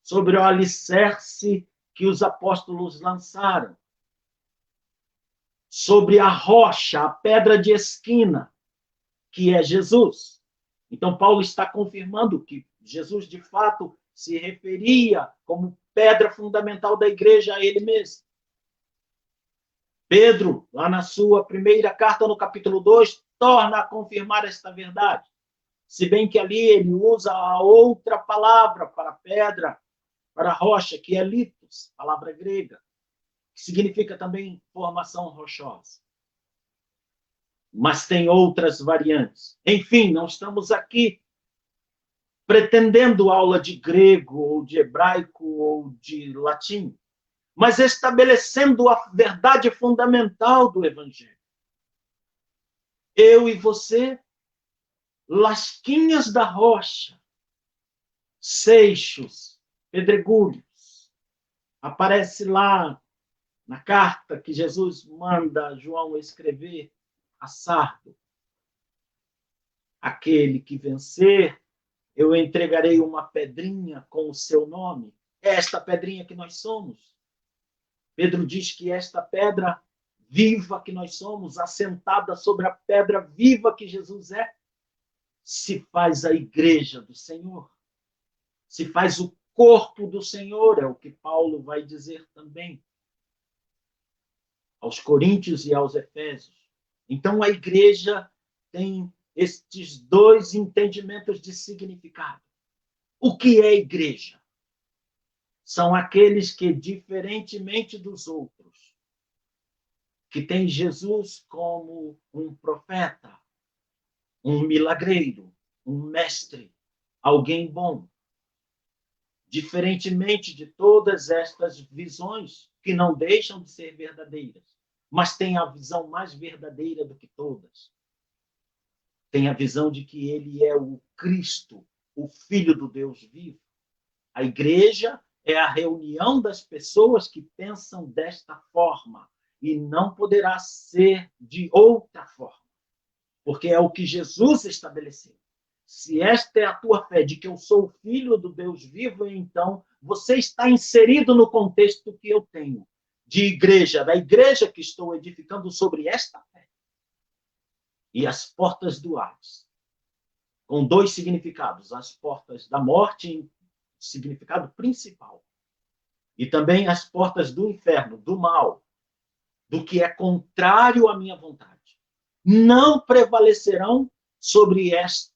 sobre o alicerce que os apóstolos lançaram, sobre a rocha, a pedra de esquina, que é Jesus. Então, Paulo está confirmando que Jesus, de fato, se referia como pedra fundamental da igreja a ele mesmo. Pedro, lá na sua primeira carta, no capítulo 2, torna a confirmar esta verdade. Se bem que ali ele usa a outra palavra para pedra, para rocha, que é litos, palavra grega, que significa também formação rochosa. Mas tem outras variantes. Enfim, não estamos aqui pretendendo aula de grego, ou de hebraico, ou de latim, mas estabelecendo a verdade fundamental do Evangelho. Eu e você, lasquinhas da rocha, seixos, pedregulhos. Aparece lá na carta que Jesus manda João escrever a Sardo. Aquele que vencer, eu entregarei uma pedrinha com o seu nome. É esta pedrinha que nós somos. Pedro diz que esta pedra viva que nós somos, assentada sobre a pedra viva que Jesus é, se faz a igreja do Senhor. Se faz o corpo do Senhor, é o que Paulo vai dizer também aos Coríntios e aos Efésios. Então, a igreja tem estes dois entendimentos de significado. O que é igreja? São aqueles que, diferentemente dos outros, que têm Jesus como um profeta, um milagreiro, um mestre, alguém bom. Diferentemente de todas estas visões, que não deixam de ser verdadeiras, mas têm a visão mais verdadeira do que todas. Tem a visão de que ele é o Cristo, o Filho do Deus vivo. A igreja é a reunião das pessoas que pensam desta forma e não poderá ser de outra forma, porque é o que Jesus estabeleceu. Se esta é a tua fé de que eu sou o Filho do Deus vivo, então você está inserido no contexto que eu tenho de igreja, da igreja que estou edificando sobre esta fé. E as portas do Hades, com dois significados: as portas da morte, em significado principal, e também as portas do inferno, do mal, do que é contrário à minha vontade, não prevalecerão sobre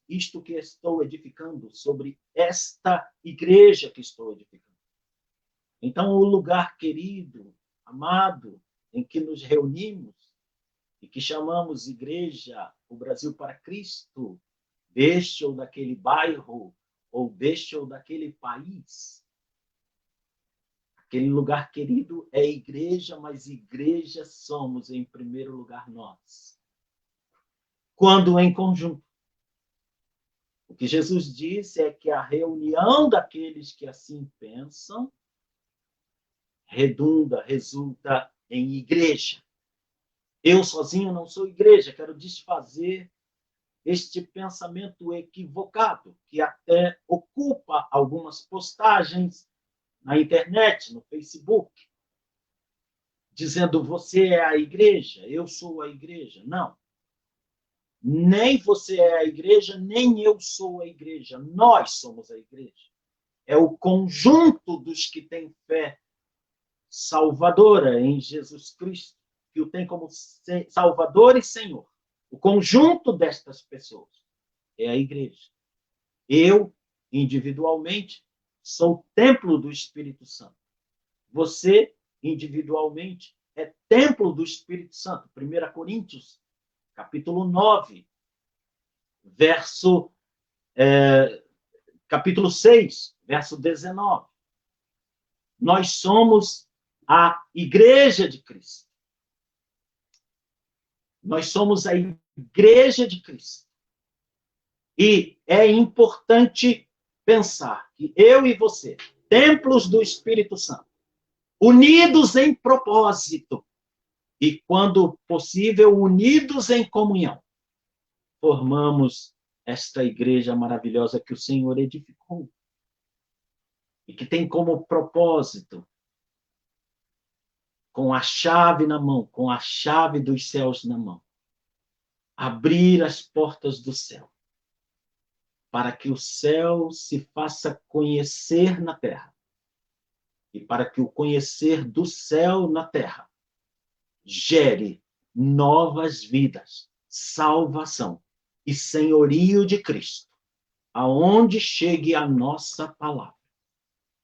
isto que estou edificando, sobre esta igreja que estou edificando. Então, o lugar querido, amado, em que nos reunimos, e que chamamos igreja, o Brasil para Cristo, deste ou daquele bairro, ou deste ou daquele país. Aquele lugar querido é igreja, mas igreja somos, em primeiro lugar, nós. Quando em conjunto. O que Jesus disse é que a reunião daqueles que assim pensam resulta em igreja. Eu sozinho não sou igreja, quero desfazer este pensamento equivocado, que até ocupa algumas postagens na internet, no Facebook, dizendo você é a igreja, eu sou a igreja. Não. Nem você é a igreja, nem eu sou a igreja. Nós somos a igreja. É o conjunto dos que têm fé salvadora em Jesus Cristo, que o tem como Salvador e Senhor. O conjunto destas pessoas é a igreja. Eu, individualmente, sou templo do Espírito Santo. Você, individualmente, é templo do Espírito Santo. 1 Coríntios, capítulo 9, capítulo 6, verso 19. Nós somos a igreja de Cristo. Nós somos a igreja de Cristo. E é importante pensar que eu e você, templos do Espírito Santo, unidos em propósito e, quando possível, unidos em comunhão, formamos esta igreja maravilhosa que o Senhor edificou e que tem como propósito, com a chave na mão, com a chave dos céus na mão, abrir as portas do céu, para que o céu se faça conhecer na terra, e para que o conhecer do céu na terra gere novas vidas, salvação e senhorio de Cristo, aonde chegue a nossa palavra,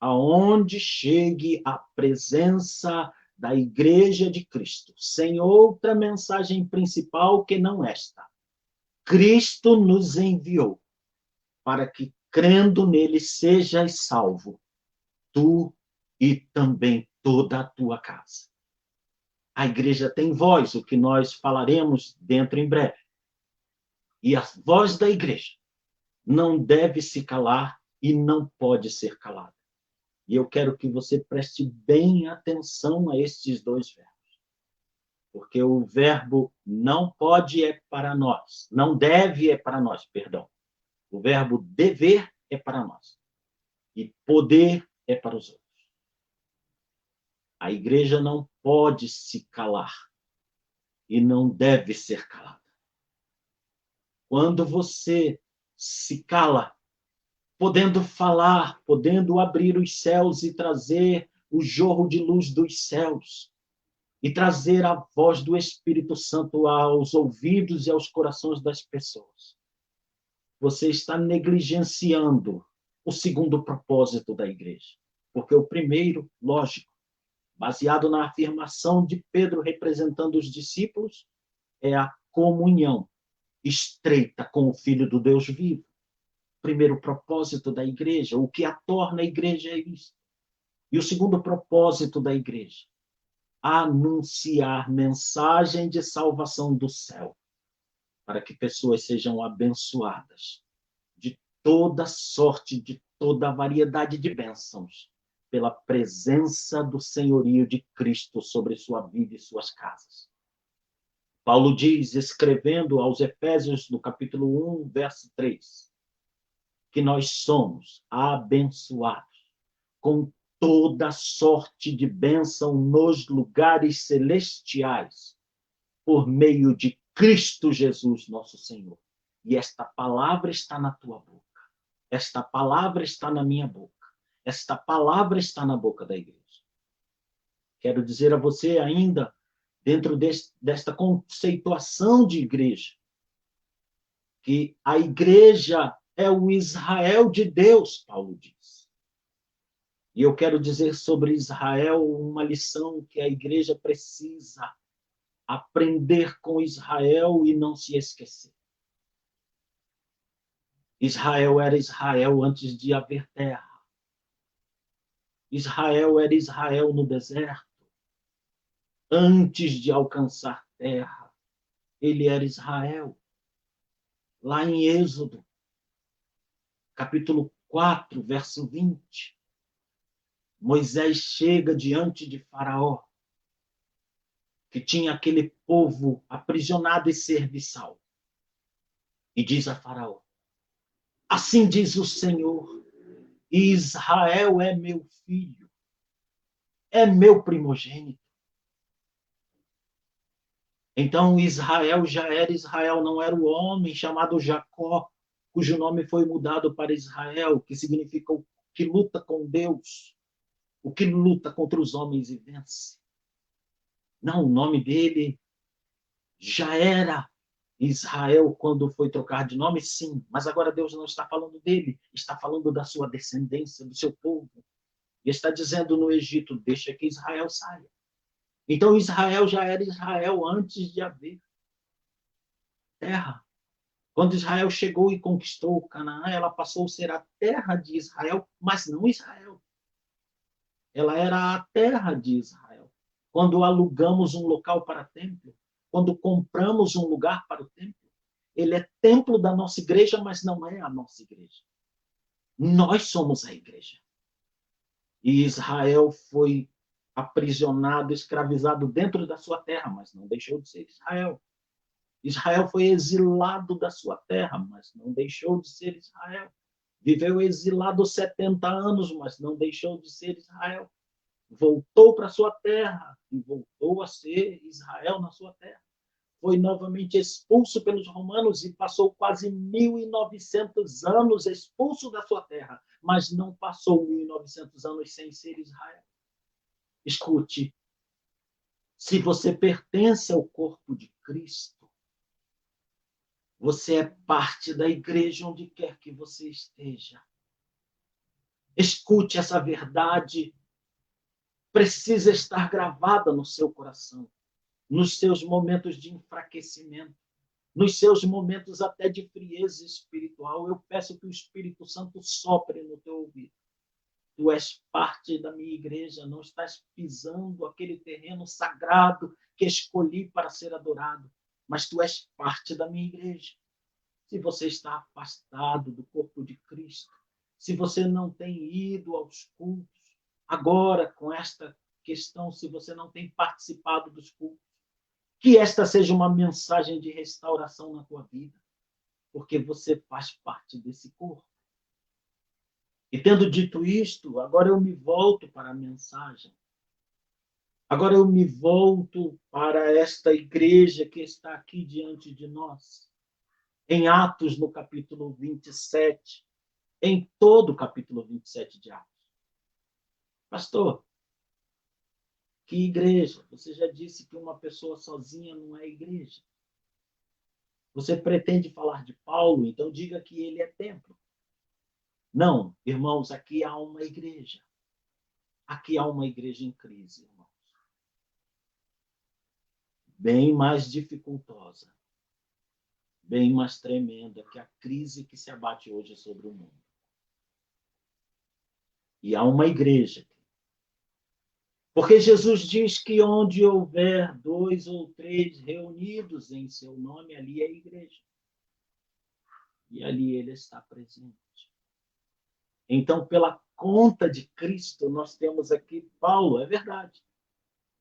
aonde chegue a presença da Igreja de Cristo, sem outra mensagem principal que não esta. Cristo nos enviou para que, crendo nele, sejas salvo, tu e também toda a tua casa. A igreja tem voz, o que nós falaremos dentro em breve. E a voz da igreja não deve se calar e não pode ser calada. E eu quero que você preste bem atenção a estes dois verbos. Porque o verbo não pode é para nós, não deve é para nós, perdão. O verbo dever é para nós. E poder é para os outros. A igreja não pode se calar e não deve ser calada. Quando você se cala, podendo falar, podendo abrir os céus e trazer o jorro de luz dos céus, e trazer a voz do Espírito Santo aos ouvidos e aos corações das pessoas, você está negligenciando o segundo propósito da igreja. Porque o primeiro, lógico, baseado na afirmação de Pedro representando os discípulos, é a comunhão estreita com o Filho do Deus vivo. Primeiro propósito da igreja, o que a torna a igreja é isso. E o segundo propósito da igreja, anunciar mensagem de salvação do céu, para que pessoas sejam abençoadas de toda sorte, de toda variedade de bênçãos, pela presença do senhorio de Cristo sobre sua vida e suas casas. Paulo diz, escrevendo aos Efésios, no capítulo 1, verso 3, que nós somos abençoados com toda sorte de bênção nos lugares celestiais, por meio de Cristo Jesus, nosso Senhor. E esta palavra está na tua boca. Esta palavra está na minha boca. Esta palavra está na boca da igreja. Quero dizer a você ainda, dentro desta conceituação de igreja, que a igreja é o Israel de Deus, Paulo diz. E eu quero dizer sobre Israel uma lição que a igreja precisa aprender com Israel e não se esquecer. Israel era Israel antes de haver terra. Israel era Israel no deserto. Antes de alcançar terra, ele era Israel. Lá em Êxodo, capítulo 4, verso 20, Moisés chega diante de Faraó, que tinha aquele povo aprisionado e serviçal, e diz a Faraó, assim diz o Senhor, Israel é meu filho, é meu primogênito. Então Israel já era Israel, não era o homem chamado Jacó, cujo nome foi mudado para Israel, que significa o que luta com Deus, o que luta contra os homens e vence. Não, o nome dele já era Israel quando foi trocar de nome, sim. Mas agora Deus não está falando dele, está falando da sua descendência, do seu povo. E está dizendo no Egito, deixa que Israel saia. Então Israel já era Israel antes de haver terra. Quando Israel chegou e conquistou Canaã, ela passou a ser a terra de Israel, mas não Israel. Ela era a terra de Israel. Quando alugamos um local para templo, quando compramos um lugar para o templo, ele é templo da nossa igreja, mas não é a nossa igreja. Nós somos a igreja. E Israel foi aprisionado, escravizado dentro da sua terra, mas não deixou de ser Israel. Israel foi exilado da sua terra, mas não deixou de ser Israel. Viveu exilado 70 anos, mas não deixou de ser Israel. Voltou para sua terra e voltou a ser Israel na sua terra. foi novamente expulso pelos romanos e passou quase 1.900 anos expulso da sua terra, mas não passou 1.900 anos sem ser Israel. Escute, se você pertence ao corpo de Cristo, você é parte da igreja onde quer que você esteja. Escute, essa verdade precisa estar gravada no seu coração, nos seus momentos de enfraquecimento, nos seus momentos até de frieza espiritual. Eu peço que o Espírito Santo sopre no teu ouvido. Tu és parte da minha igreja, não estás pisando aquele terreno sagrado que escolhi para ser adorado, mas tu és parte da minha igreja. Se você está afastado do corpo de Cristo, se você não tem ido aos cultos, agora com esta questão, se você não tem participado dos cultos, que esta seja uma mensagem de restauração na tua vida, porque você faz parte desse corpo. E tendo dito isto, agora eu me volto para a mensagem. Agora eu me volto para esta igreja que está aqui diante de nós. Em Atos, no capítulo 27, em todo o capítulo 27 de Atos. Pastor, que igreja? Você já disse que uma pessoa sozinha não é igreja. Você pretende falar de Paulo, então diga que ele é templo. Não, irmãos, aqui há uma igreja. Aqui há uma igreja em crise, irmãos. Bem mais dificultosa, bem mais tremenda que a crise que se abate hoje sobre o mundo. E há uma igreja. Porque Jesus diz que onde houver 2 ou 3 reunidos em seu nome, ali é a igreja. E ali ele está presente. Então, pela conta de Cristo, nós temos aqui Paulo, é verdade.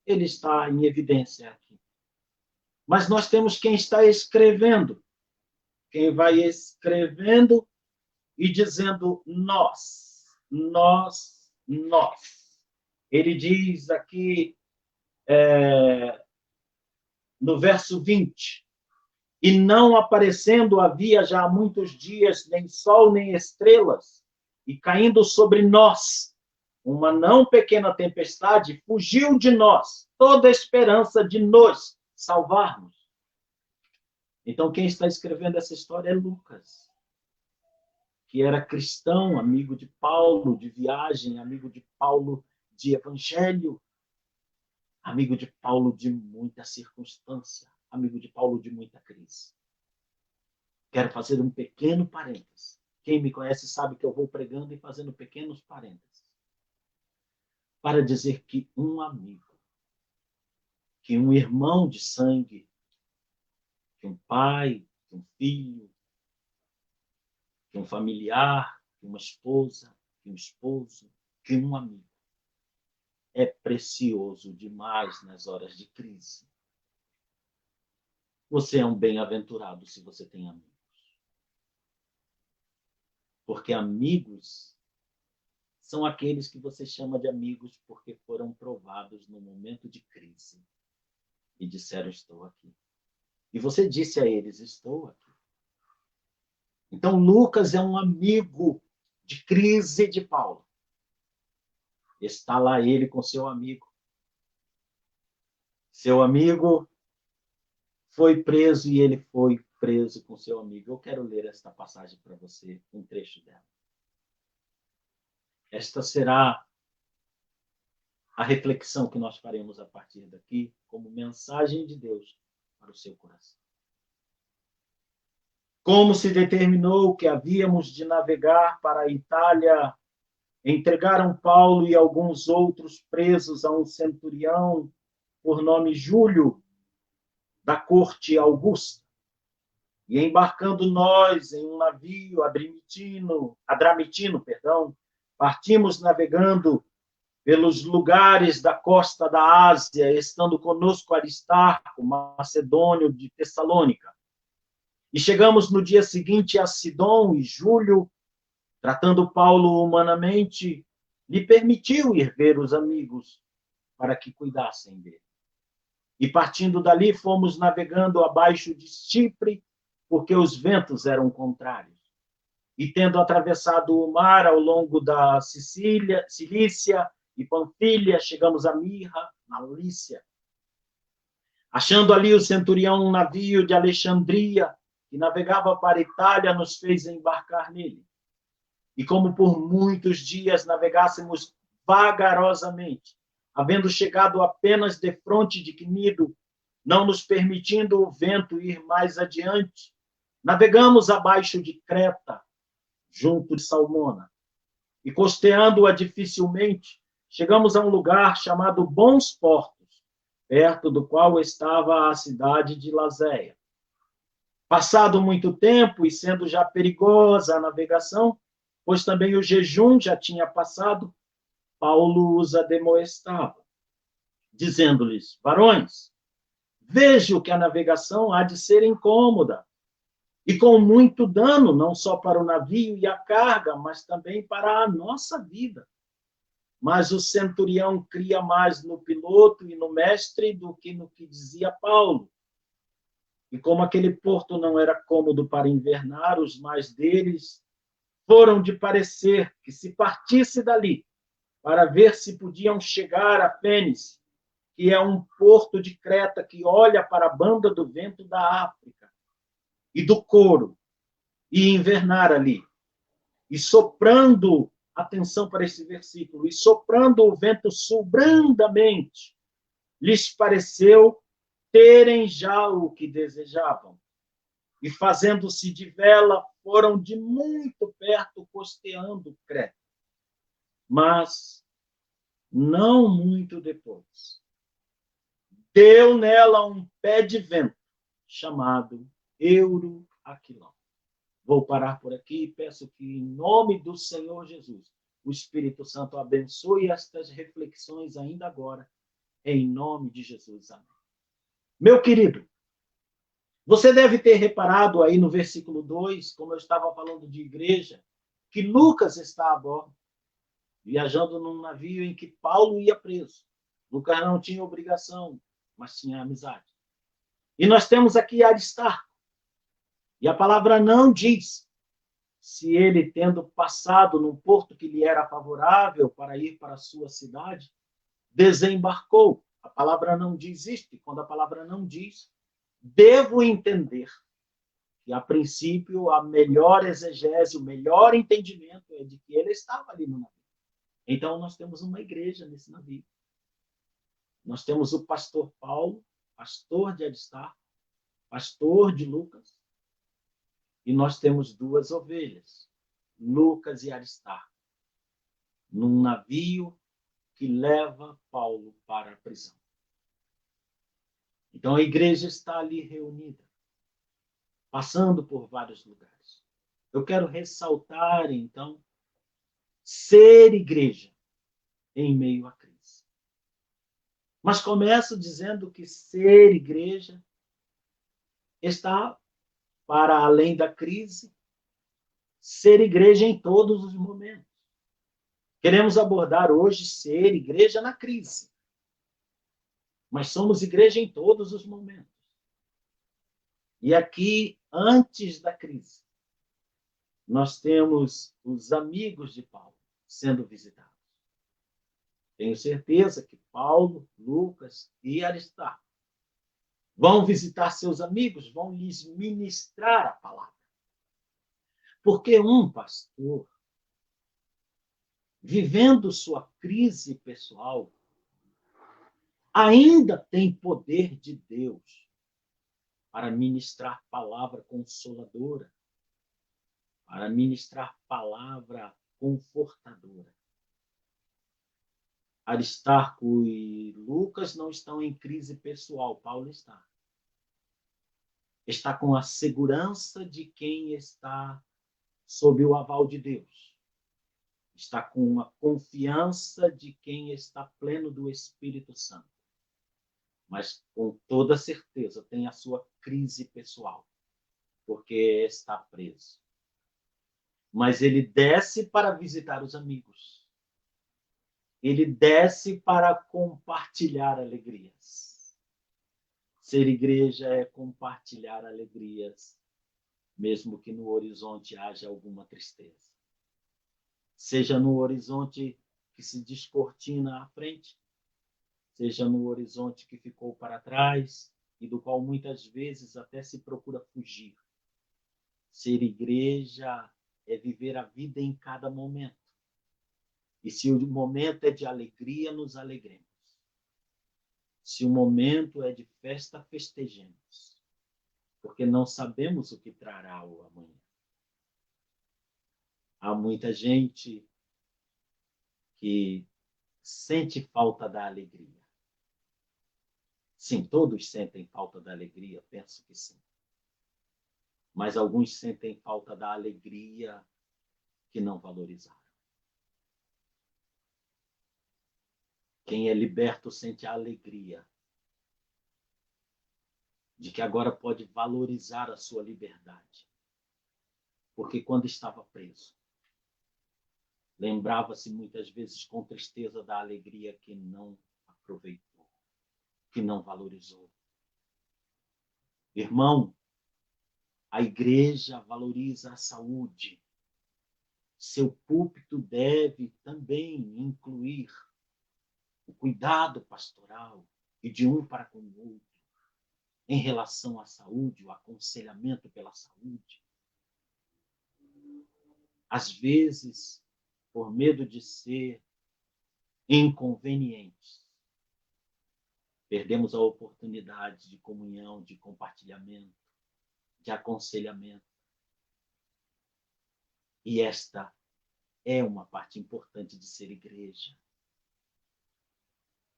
Ele está em evidência aqui. Mas nós temos quem está escrevendo. Quem vai escrevendo e dizendo nós. Ele diz aqui no verso 20, e não aparecendo havia já há muitos dias nem sol nem estrelas, e caindo sobre nós uma não pequena tempestade, fugiu de nós toda a esperança de nos salvarmos. Então quem está escrevendo essa história é Lucas, que era cristão, amigo de Paulo de viagem, amigo de Paulo de evangelho, amigo de Paulo de muita circunstância, amigo de Paulo de muita crise. Quero fazer um pequeno parênteses. Quem me conhece sabe que eu vou pregando e fazendo pequenos parênteses. Para dizer que um amigo, que um irmão de sangue, que um pai, que um filho, que um familiar, que uma esposa, que um esposo, que um amigo, é precioso demais nas horas de crise. Você é um bem-aventurado se você tem amigos. Porque amigos são aqueles que você chama de amigos porque foram provados no momento de crise e disseram, estou aqui. E você disse a eles, estou aqui. Então, Lucas é um amigo de crise de Paulo. Está lá ele com seu amigo. Seu amigo foi preso e ele foi preso com seu amigo. Eu quero ler esta passagem para você, um trecho dela. Esta será a reflexão que nós faremos a partir daqui, como mensagem de Deus para o seu coração. Como se determinou que havíamos de navegar para a Itália, entregaram Paulo e alguns outros presos a um centurião por nome Júlio, da corte Augusta. E embarcando nós em um navio adramitino, partimos navegando pelos lugares da costa da Ásia, estando conosco Aristarco, macedônio de Tessalônica. E chegamos no dia seguinte a Sidom, e Júlio, tratando Paulo humanamente, lhe permitiu ir ver os amigos para que cuidassem dele. E partindo dali, fomos navegando abaixo de Chipre, porque os ventos eram contrários. E tendo atravessado o mar ao longo da Cilícia e Panfilha, chegamos a Mirra, na Lícia. Achando ali o centurião um navio de Alexandria, que navegava para a Itália, nos fez embarcar nele. E como por muitos dias navegássemos vagarosamente, havendo chegado apenas defronte de Cnido, não nos permitindo o vento ir mais adiante, navegamos abaixo de Creta, junto de Salmona, e costeando-a dificilmente, chegamos a um lugar chamado Bons Portos, perto do qual estava a cidade de Lazéia. Passado muito tempo, e sendo já perigosa a navegação, pois também o jejum já tinha passado, Paulo os admoestava, dizendo-lhes: varões, vejo que a navegação há de ser incômoda, e com muito dano, não só para o navio e a carga, mas também para a nossa vida. Mas o centurião cria mais no piloto e no mestre do que no que dizia Paulo. E como aquele porto não era cômodo para invernar, os mais deles foram de parecer que se partisse dali, para ver se podiam chegar a Fênice, que é um porto de Creta que olha para a banda do vento da África e do Coro, e invernar ali. E soprando, atenção para esse versículo, e soprando o vento sul brandamente, lhes pareceu terem já o que desejavam. E fazendo-se de vela, foram de muito perto costeando Creta. Mas, não muito depois, deu nela um pé de vento, chamado Euroaquilão. Vou parar por aqui e peço que, em nome do Senhor Jesus, o Espírito Santo abençoe estas reflexões ainda agora, em nome de Jesus. Amém. Meu querido, você deve ter reparado aí no versículo 2, como eu estava falando de igreja, que Lucas está a bordo, viajando num navio em que Paulo ia preso. Lucas não tinha obrigação, mas tinha amizade. E nós temos aqui Aristarco. E a palavra não diz se ele, tendo passado num porto que lhe era favorável para ir para a sua cidade, desembarcou. A palavra não diz isto. E quando a palavra não diz, devo entender que, a princípio, a melhor exegese, o melhor entendimento é de que ele estava ali no navio. Então, nós temos uma igreja nesse navio. Nós temos o pastor Paulo, pastor de Aristarco, pastor de Lucas, e nós temos duas ovelhas, Lucas e Aristarco, num navio que leva Paulo para a prisão. Então, a igreja está ali reunida, passando por vários lugares. Eu quero ressaltar, então, ser igreja em meio à crise. Mas começo dizendo que ser igreja está para além da crise, ser igreja em todos os momentos. Queremos abordar hoje ser igreja na crise. Mas somos igreja em todos os momentos. E aqui, antes da crise, nós temos os amigos de Paulo sendo visitados. Tenho certeza que Paulo, Lucas e Aristarco vão visitar seus amigos, vão lhes ministrar a palavra. Porque um pastor, vivendo sua crise pessoal, ainda tem poder de Deus para ministrar palavra consoladora, para ministrar palavra confortadora. Aristarco e Lucas não estão em crise pessoal, Paulo está. Está com a segurança de quem está sob o aval de Deus. Está com a confiança de quem está pleno do Espírito Santo. Mas com toda certeza tem a sua crise pessoal, porque está preso. Mas ele desce para visitar os amigos. Ele desce para compartilhar alegrias. Ser igreja é compartilhar alegrias, mesmo que no horizonte haja alguma tristeza. Seja no horizonte que se descortina à frente, seja no horizonte que ficou para trás e do qual muitas vezes até se procura fugir. Ser igreja é viver a vida em cada momento. E se o momento é de alegria, nos alegremos. Se o momento é de festa, festejemos. Porque não sabemos o que trará o amanhã. Há muita gente que sente falta da alegria. Sim, todos sentem falta da alegria, penso que sim. Mas alguns sentem falta da alegria que não valorizaram. Quem é liberto sente a alegria de que agora pode valorizar a sua liberdade. Porque quando estava preso, lembrava-se muitas vezes com tristeza da alegria que não aproveitou, que não valorizou. Irmão, a igreja valoriza a saúde. Seu púlpito deve também incluir o cuidado pastoral e de um para com o outro em relação à saúde, o aconselhamento pela saúde. Às vezes, por medo de ser inconvenientes, perdemos a oportunidade de comunhão, de compartilhamento, de aconselhamento. E esta é uma parte importante de ser igreja.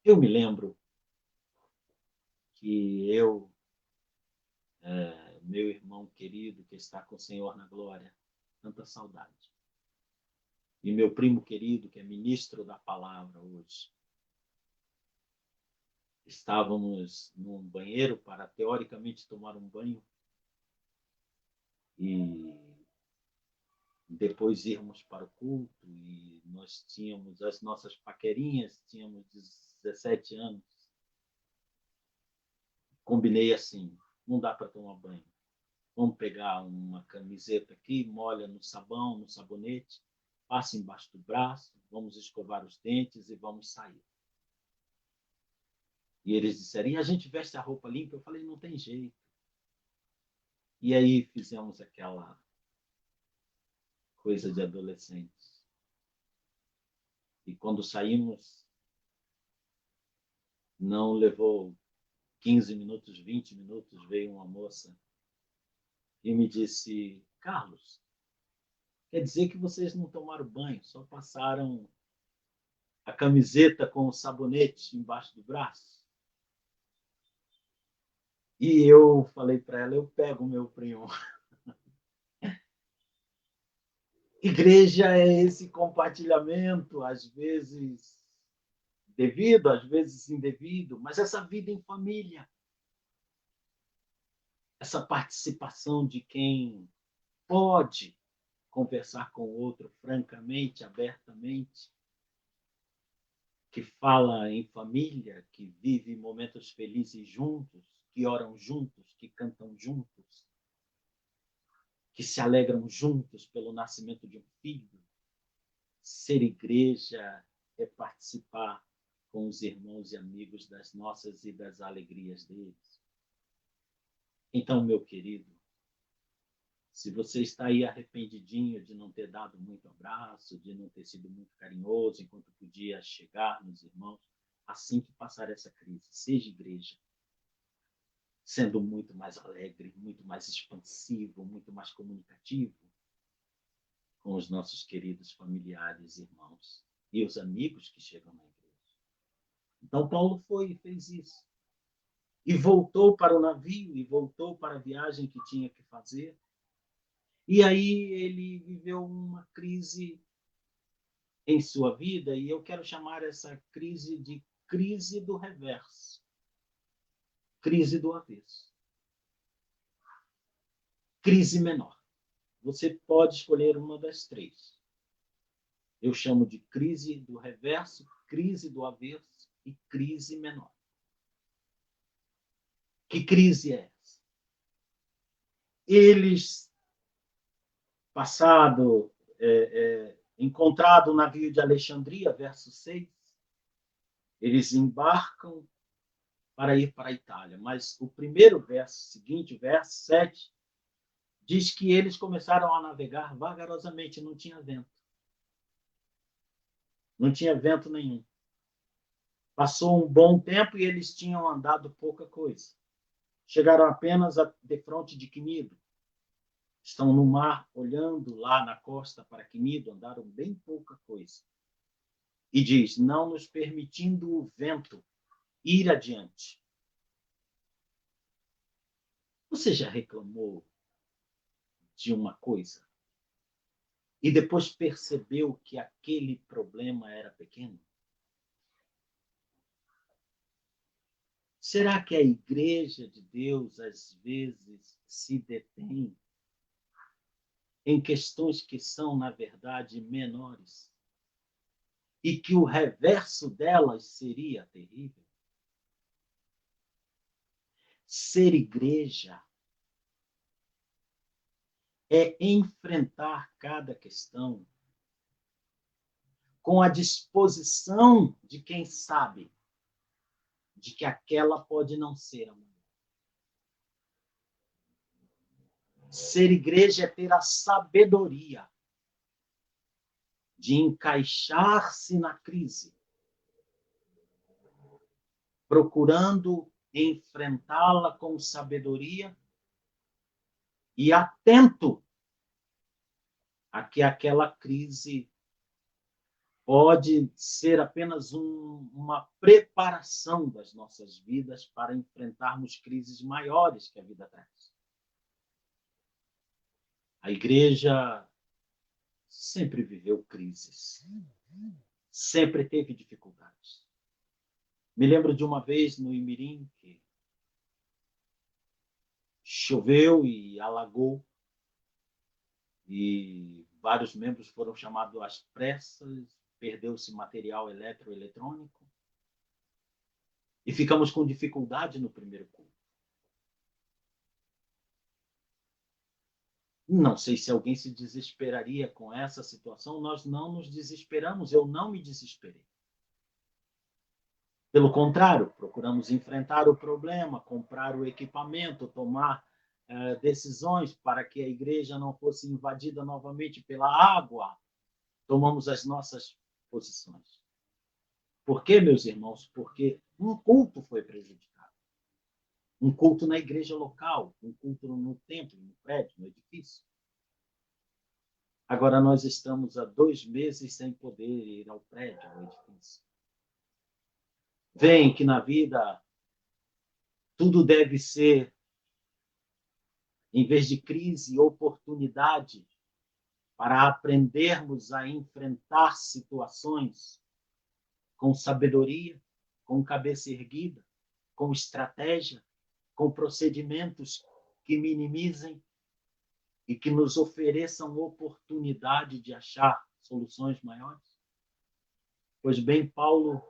Eu me lembro que meu irmão querido, que está com o Senhor na glória, tanta saudade. E meu primo querido, que é ministro da palavra hoje. Estávamos num banheiro para, teoricamente, tomar um banho. E depois irmos para o culto. E nós tínhamos as nossas paquerinhas, tínhamos 17 anos. Combinei assim, não dá para tomar banho. Vamos pegar uma camiseta aqui, molha no sabão, no sabonete, passa embaixo do braço, vamos escovar os dentes e vamos sair. E eles disseram, e a gente veste a roupa limpa? Eu falei, não tem jeito. E aí fizemos aquela coisa de adolescentes. E quando saímos, não levou 15 minutos, 20 minutos, veio uma moça e me disse, Carlos, quer dizer que vocês não tomaram banho, só passaram a camiseta com o sabonete embaixo do braço? E eu falei para ela, eu pego o meu primo. Igreja é esse compartilhamento, às vezes devido, às vezes indevido, mas essa vida em família, essa participação de quem pode conversar com o outro francamente, abertamente, que fala em família, que vive momentos felizes juntos, que oram juntos, que cantam juntos, que se alegram juntos pelo nascimento de um filho. Ser igreja é participar com os irmãos e amigos das nossas e das alegrias deles. Então, meu querido, se você está aí arrependidinho de não ter dado muito abraço, de não ter sido muito carinhoso enquanto podia chegar nos irmãos, assim que passar essa crise, seja igreja, sendo muito mais alegre, muito mais expansivo, muito mais comunicativo com os nossos queridos familiares, irmãos e os amigos que chegam na igreja. Então, Paulo foi e fez isso. E voltou para o navio, e voltou para a viagem que tinha que fazer. E aí ele viveu uma crise em sua vida, e eu quero chamar essa crise de crise do reverso. Crise do avesso. Crise menor. Você pode escolher uma das três. Eu chamo de crise do reverso, crise do avesso e crise menor. Que crise é essa? Eles, encontrado o navio de Alexandria, verso 6, eles embarcam para ir para a Itália. Mas o primeiro verso seguinte, verso 7, diz que eles começaram a navegar vagarosamente, não tinha vento. Não tinha vento nenhum. Passou um bom tempo e eles tinham andado pouca coisa. Chegaram apenas a defronte de Quinido. Estão no mar, olhando lá na costa para Quinido, andaram bem pouca coisa. E diz, não nos permitindo o vento ir adiante. Você já reclamou de uma coisa e depois percebeu que aquele problema era pequeno? Será que a igreja de Deus, às vezes, se detém em questões que são, na verdade, menores? E que o reverso delas seria terrível? Ser igreja é enfrentar cada questão com a disposição de quem sabe de que aquela pode não ser a melhor. Ser igreja é ter a sabedoria de encaixar-se na crise, procurando enfrentá-la com sabedoria e atento a que aquela crise pode ser apenas uma preparação das nossas vidas para enfrentarmos crises maiores que a vida traz. A igreja sempre viveu crises, sempre teve dificuldades. Me lembro de uma vez no Imirim que choveu e alagou e vários membros foram chamados às pressas, perdeu-se material eletroeletrônico e ficamos com dificuldade no primeiro culto. Não sei se alguém se desesperaria com essa situação, nós não nos desesperamos, eu não me desesperei. Pelo contrário, procuramos enfrentar o problema, comprar o equipamento, tomar decisões para que a igreja não fosse invadida novamente pela água. Tomamos as nossas posições. Por quê, meus irmãos? Porque um culto foi prejudicado. Um culto na igreja local, um culto no templo, no prédio, no edifício. Agora nós estamos há 2 meses sem poder ir ao prédio, ao edifício. Veem que na vida tudo deve ser, em vez de crise, oportunidade para aprendermos a enfrentar situações com sabedoria, com cabeça erguida, com estratégia, com procedimentos que minimizem e que nos ofereçam oportunidade de achar soluções maiores. Pois bem, Paulo,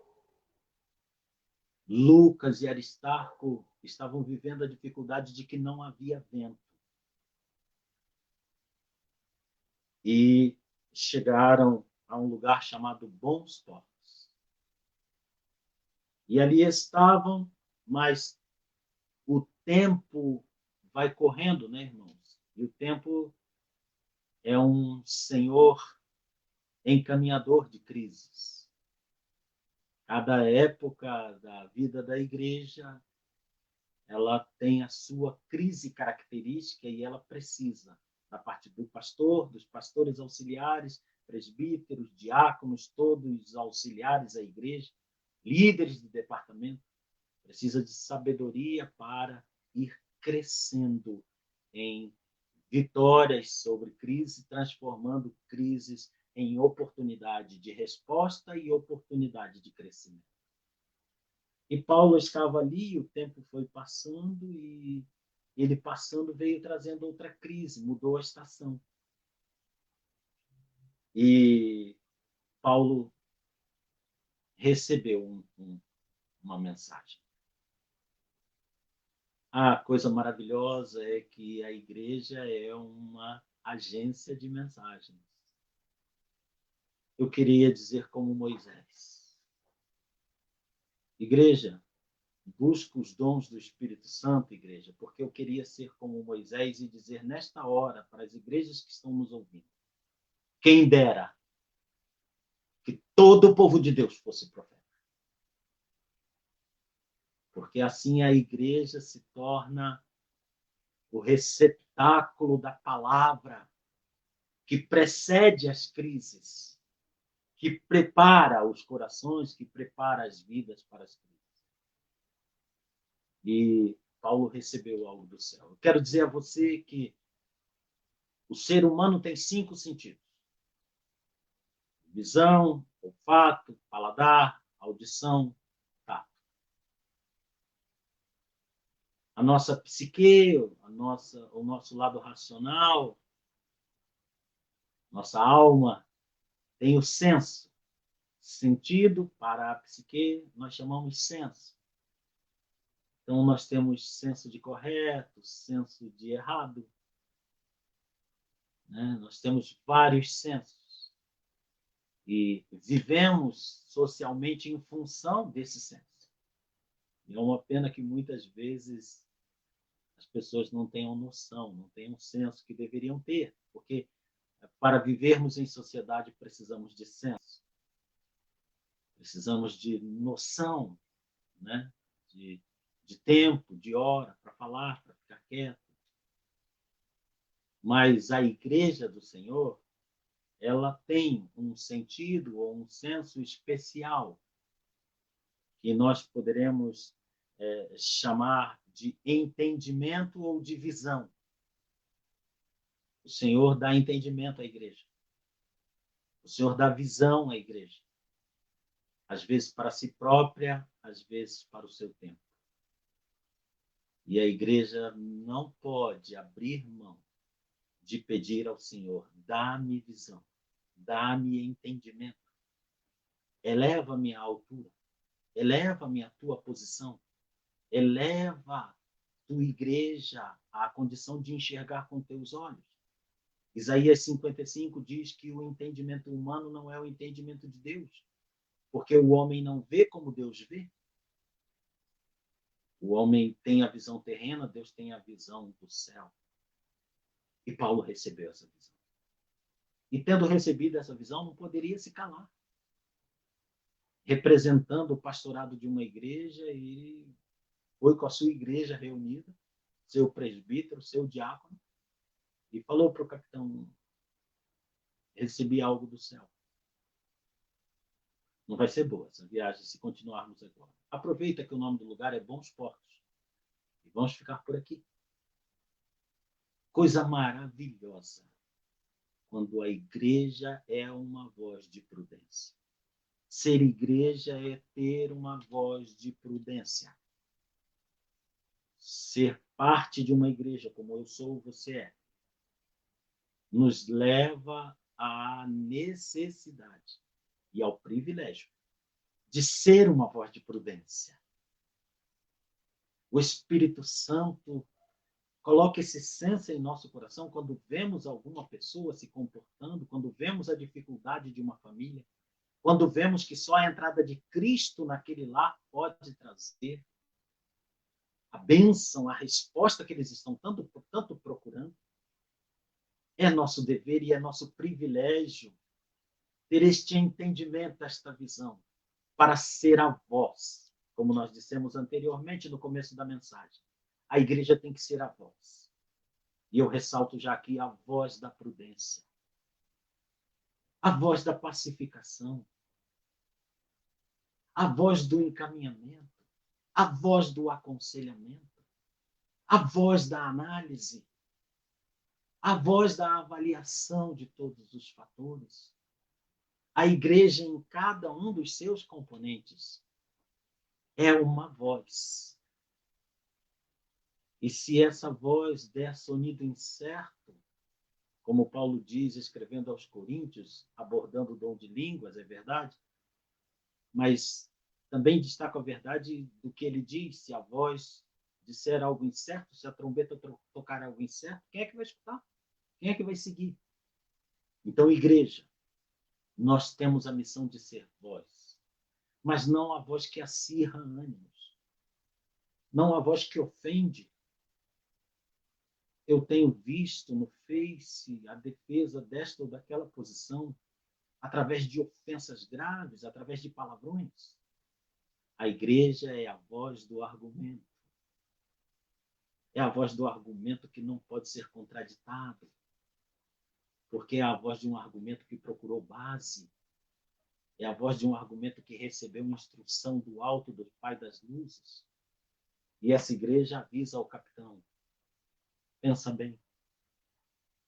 Lucas e Aristarco estavam vivendo a dificuldade de que não havia vento. E chegaram a um lugar chamado Bons Portos. E ali estavam, mas o tempo vai correndo, né, irmãos? E o tempo é um senhor encaminhador de crises. Cada época da vida da igreja, ela tem a sua crise característica e ela precisa da parte do pastor, dos pastores auxiliares, presbíteros, diáconos, todos auxiliares à igreja, líderes de departamento, precisa de sabedoria para ir crescendo em vitórias sobre crise, transformando crises em oportunidade de resposta e oportunidade de crescimento. E Paulo estava ali, o tempo foi passando e ele passando veio trazendo outra crise, mudou a estação. E Paulo recebeu uma mensagem. A coisa maravilhosa é que a igreja é uma agência de mensagens. Eu queria dizer como Moisés: igreja, busca os dons do Espírito Santo, igreja, porque eu queria ser como Moisés e dizer nesta hora para as igrejas que estão nos ouvindo: quem dera que todo o povo de Deus fosse profeta. Porque assim a igreja se torna o receptáculo da palavra que precede as crises, que prepara os corações, que prepara as vidas para as crises. E Paulo recebeu algo do céu. Eu quero dizer a você que o ser humano tem 5 sentidos: visão, olfato, paladar, audição, tato. A nossa psique, o nosso lado racional, nossa alma, tem o senso. Sentido para a psique, nós chamamos senso. Então, nós temos senso de correto, senso de errado. Né? Nós temos vários sensos. E vivemos socialmente em função desse senso. E é uma pena que muitas vezes as pessoas não tenham noção, não tenham senso que deveriam ter, porque para vivermos em sociedade precisamos de senso, precisamos de noção, né? de tempo, de hora para falar, para ficar quieto. Mas a igreja do Senhor, ela tem um sentido ou um senso especial que nós poderemos chamar de entendimento ou de visão. O Senhor dá entendimento à igreja. O Senhor dá visão à igreja. Às vezes para si própria, às vezes para o seu tempo. E a igreja não pode abrir mão de pedir ao Senhor: dá-me visão, dá-me entendimento. Eleva-me à altura, eleva-me à tua posição, eleva a tua igreja à condição de enxergar com teus olhos. Isaías 55 diz que o entendimento humano não é o entendimento de Deus, porque o homem não vê como Deus vê. O homem tem a visão terrena, Deus tem a visão do céu. E Paulo recebeu essa visão. E tendo recebido essa visão, não poderia se calar. Representando o pastorado de uma igreja, e foi com a sua igreja reunida, seu presbítero, seu diácono, e falou para o capitão: recebi algo do céu. Não vai ser boa essa viagem se continuarmos agora. Aproveita que o nome do lugar é Bons Portos. E vamos ficar por aqui. Coisa maravilhosa quando a igreja é uma voz de prudência. Ser igreja é ter uma voz de prudência. Ser parte de uma igreja, como eu sou, você é, nos leva à necessidade e ao privilégio de ser uma voz de prudência. O Espírito Santo coloca esse senso em nosso coração quando vemos alguma pessoa se comportando, quando vemos a dificuldade de uma família, quando vemos que só a entrada de Cristo naquele lar pode trazer a bênção, a resposta que eles estão tanto procurando. É nosso dever e é nosso privilégio ter este entendimento, esta visão, para ser a voz, como nós dissemos anteriormente no começo da mensagem. A igreja tem que ser a voz. E eu ressalto já aqui a voz da prudência, a voz da pacificação, a voz do encaminhamento, a voz do aconselhamento, a voz da análise, a voz da avaliação de todos os fatores. A igreja, em cada um dos seus componentes, é uma voz. E se essa voz der sonido incerto, como Paulo diz, escrevendo aos Coríntios, abordando o dom de línguas, é verdade, mas também destaca a verdade do que ele diz: se a voz disser algo incerto, se a trombeta tocar algo incerto, quem é que vai escutar? Quem é que vai seguir? Então, igreja, nós temos a missão de ser voz, mas não a voz que acirra ânimos, não a voz que ofende. Eu tenho visto no Face a defesa desta ou daquela posição através de ofensas graves, através de palavrões. A igreja é a voz do argumento. É a voz do argumento que não pode ser contraditado, porque é a voz de um argumento que procurou base. É a voz de um argumento que recebeu instrução do alto do Pai das Luzes. E essa igreja avisa ao capitão: pensa bem.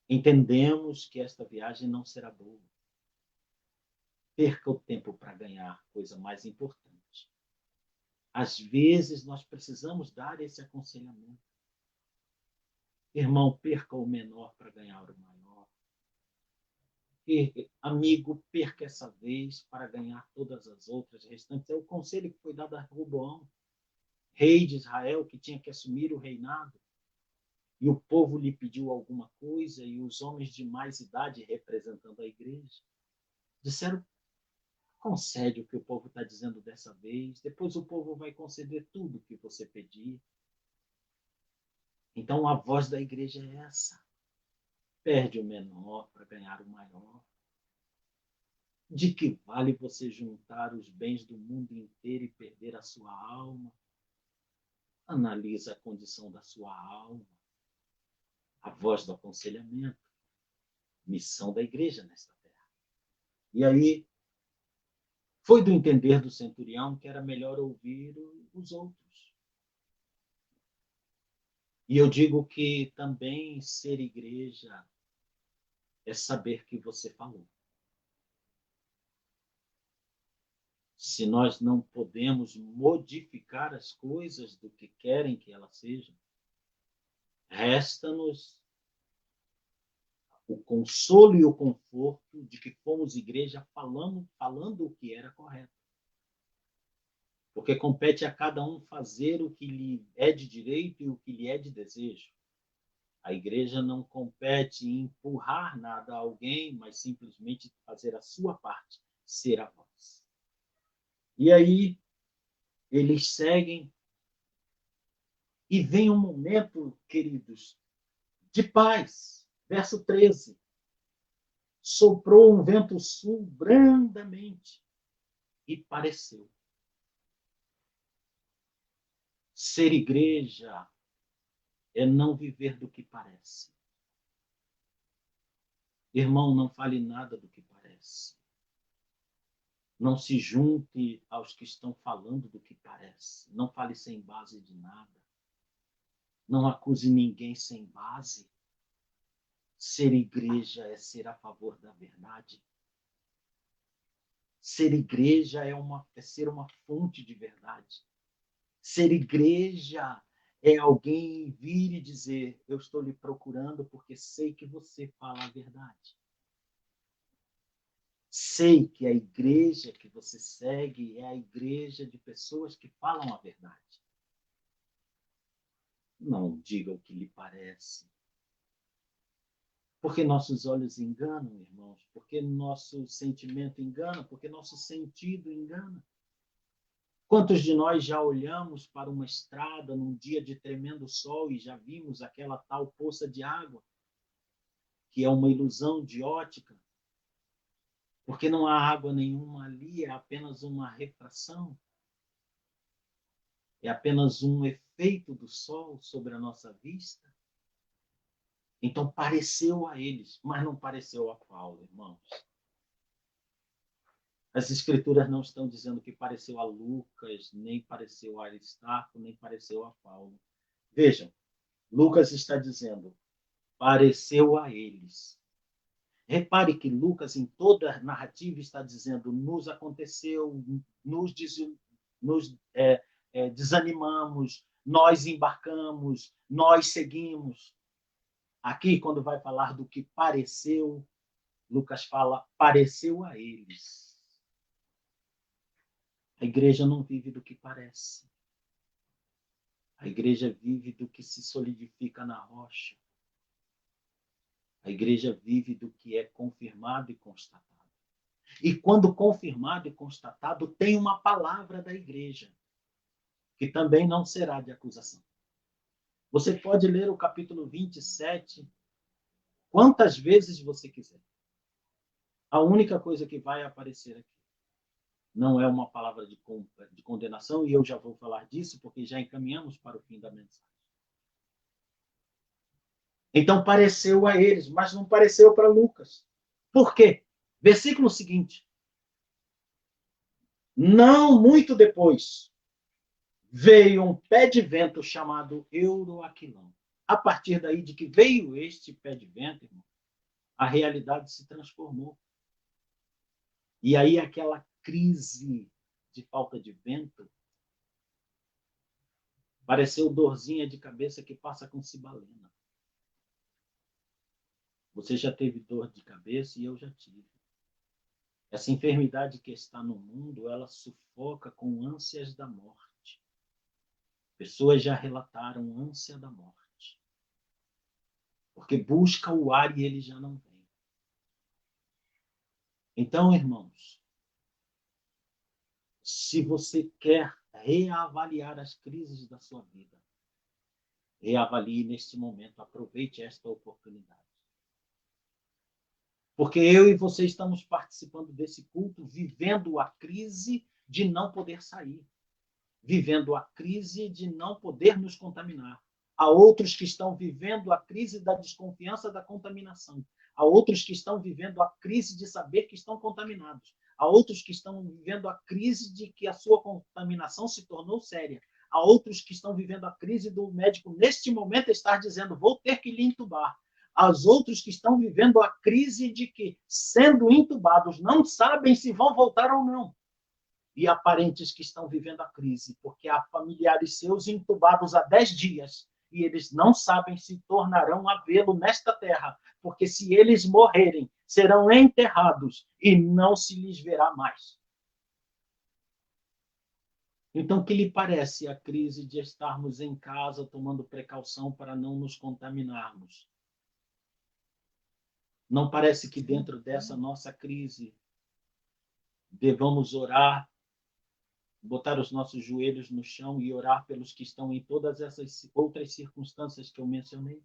Entendemos que esta viagem não será boa. Perca o tempo para ganhar coisa mais importante. Às vezes, nós precisamos dar esse aconselhamento. Irmão, perca o menor para ganhar o maior. E, amigo, perca essa vez para ganhar todas as outras restantes. É o conselho que foi dado a Roboão, rei de Israel, que tinha que assumir o reinado. E o povo lhe pediu alguma coisa, e os homens de mais idade, representando a igreja, disseram: concede o que o povo está dizendo dessa vez, depois o povo vai conceder tudo o que você pedir. Então, a voz da igreja é essa. Perde o menor para ganhar o maior. De que vale você juntar os bens do mundo inteiro e perder a sua alma? Analisa a condição da sua alma. A voz do aconselhamento. Missão da igreja nesta terra. E aí, foi do entender do centurião que era melhor ouvir os outros. E eu digo que também ser igreja é saber que você falou. Se nós não podemos modificar as coisas do que querem que elas sejam, resta-nos o consolo e o conforto de que fomos igreja falando o que era correto. Porque compete a cada um fazer o que lhe é de direito e o que lhe é de desejo. A igreja não compete em empurrar nada a alguém, mas simplesmente fazer a sua parte, ser a voz. E aí, eles seguem e vem um momento, queridos, de paz. Verso 13. Soprou um vento sul brandamente e pareceu. Ser igreja é não viver do que parece. Irmão, não fale nada do que parece. Não se junte aos que estão falando do que parece. Não fale sem base de nada. Não acuse ninguém sem base. Ser igreja é ser a favor da verdade. Ser igreja é ser uma fonte de verdade. Ser igreja é alguém vir e dizer: eu estou lhe procurando porque sei que você fala a verdade. Sei que a igreja que você segue é a igreja de pessoas que falam a verdade. Não diga o que lhe parece. Porque nossos olhos enganam, irmãos. Porque nosso sentimento engana. Porque nosso sentido engana. Quantos de nós já olhamos para uma estrada num dia de tremendo sol e já vimos aquela tal poça de água, que é uma ilusão de ótica? Porque não há água nenhuma ali, é apenas uma refração. É apenas um efeito do sol sobre a nossa vista. Então pareceu a eles, mas não pareceu a Paulo, irmãos. As escrituras não estão dizendo que pareceu a Lucas, nem pareceu a Aristarco, nem pareceu a Paulo. Vejam, Lucas está dizendo, pareceu a eles. Repare que Lucas, em toda a narrativa, está dizendo, nos aconteceu, nos desanimamos, nós embarcamos, nós seguimos. Aqui, quando vai falar do que pareceu, Lucas fala, pareceu a eles. A igreja não vive do que parece. A igreja vive do que se solidifica na rocha. A igreja vive do que é confirmado e constatado. E quando confirmado e constatado, tem uma palavra da igreja, que também não será de acusação. Você pode ler o capítulo 27 quantas vezes você quiser. A única coisa que vai aparecer aqui não é uma palavra de condenação, e eu já vou falar disso, porque já encaminhamos para o fim da mensagem. Então pareceu a eles, mas não pareceu para Lucas. Por quê? Versículo seguinte. Não muito depois, veio um pé de vento chamado Euroaquilão. A partir daí de que veio este pé de vento, irmão, a realidade se transformou. E aí aquela crise de falta de vento pareceu dorzinha de cabeça que passa com cibalena. Você já teve dor de cabeça e eu já tive. Essa enfermidade que está no mundo, ela sufoca com ânsias da morte. Pessoas já relataram ânsia da morte. Porque busca o ar e ele já não vem. Então, irmãos, se você quer reavaliar as crises da sua vida, reavalie neste momento, aproveite esta oportunidade. Porque eu e você estamos participando desse culto, vivendo a crise de não poder sair, vivendo a crise de não poder nos contaminar. Há outros que estão vivendo a crise da desconfiança da contaminação. Há outros que estão vivendo a crise de saber que estão contaminados. Há outros que estão vivendo a crise de que a sua contaminação se tornou séria. Há outros que estão vivendo a crise do médico, neste momento, estar dizendo, vou ter que lhe entubar. Há outros que estão vivendo a crise de que, sendo entubados, não sabem se vão voltar ou não. E há parentes que estão vivendo a crise, porque há familiares seus entubados há 10 dias, e eles não sabem se tornarão a vê-lo nesta terra, porque se eles morrerem, serão enterrados e não se lhes verá mais. Então, o que lhe parece a crise de estarmos em casa tomando precaução para não nos contaminarmos? Não parece que dentro dessa nossa crise devamos orar, botar os nossos joelhos no chão e orar pelos que estão em todas essas outras circunstâncias que eu mencionei?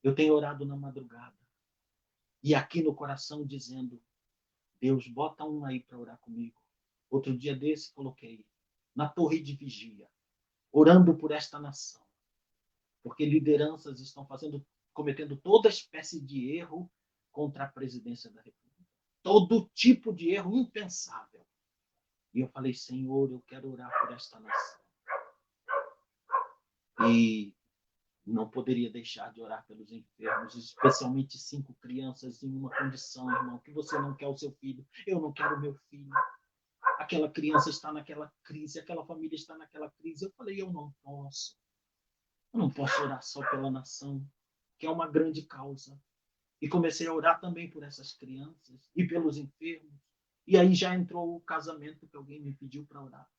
Eu tenho orado na madrugada e aqui no coração dizendo, Deus, bota um aí para orar comigo. Outro dia desse coloquei na torre de vigia, orando por esta nação, porque lideranças estão cometendo toda espécie de erro contra a presidência da República. Todo tipo de erro impensável. E eu falei, Senhor, eu quero orar por esta nação. E não poderia deixar de orar pelos enfermos, especialmente 5 crianças em uma condição, irmão, que você não quer o seu filho, eu não quero o meu filho. Aquela criança está naquela crise, aquela família está naquela crise. Eu falei, eu não posso. Eu não posso orar só pela nação, que é uma grande causa. E comecei a orar também por essas crianças e pelos enfermos. E aí já entrou o casamento que alguém me pediu para orar.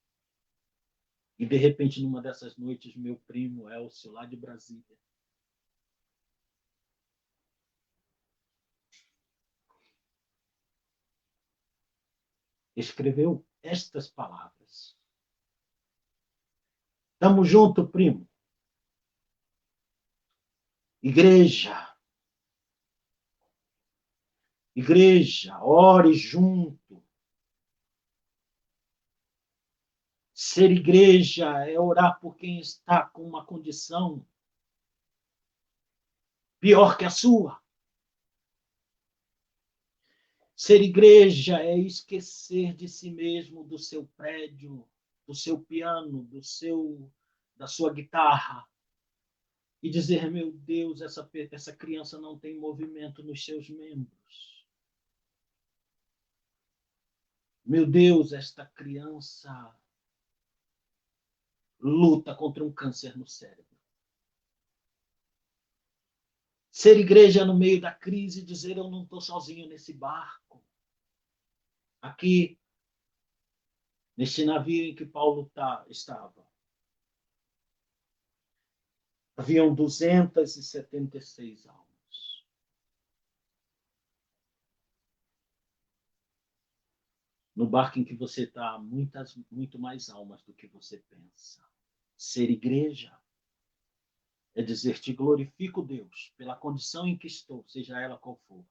E, de repente, numa dessas noites, meu primo Elcio, lá de Brasília, escreveu estas palavras. Tamo junto, primo. Igreja. Igreja, ore junto. Ser igreja é orar por quem está com uma condição pior que a sua. Ser igreja é esquecer de si mesmo, do seu prédio, do seu piano, da sua guitarra, e dizer, meu Deus, essa criança não tem movimento nos seus membros. Meu Deus, esta criança luta contra um câncer no cérebro. Ser igreja no meio da crise e dizer, eu não estou sozinho nesse barco. Aqui, neste navio em que Paulo estava. Haviam 276 almas. No barco em que você está, muito mais almas do que você pensa. Ser igreja é dizer: te glorifico, Deus, pela condição em que estou, seja ela qual for.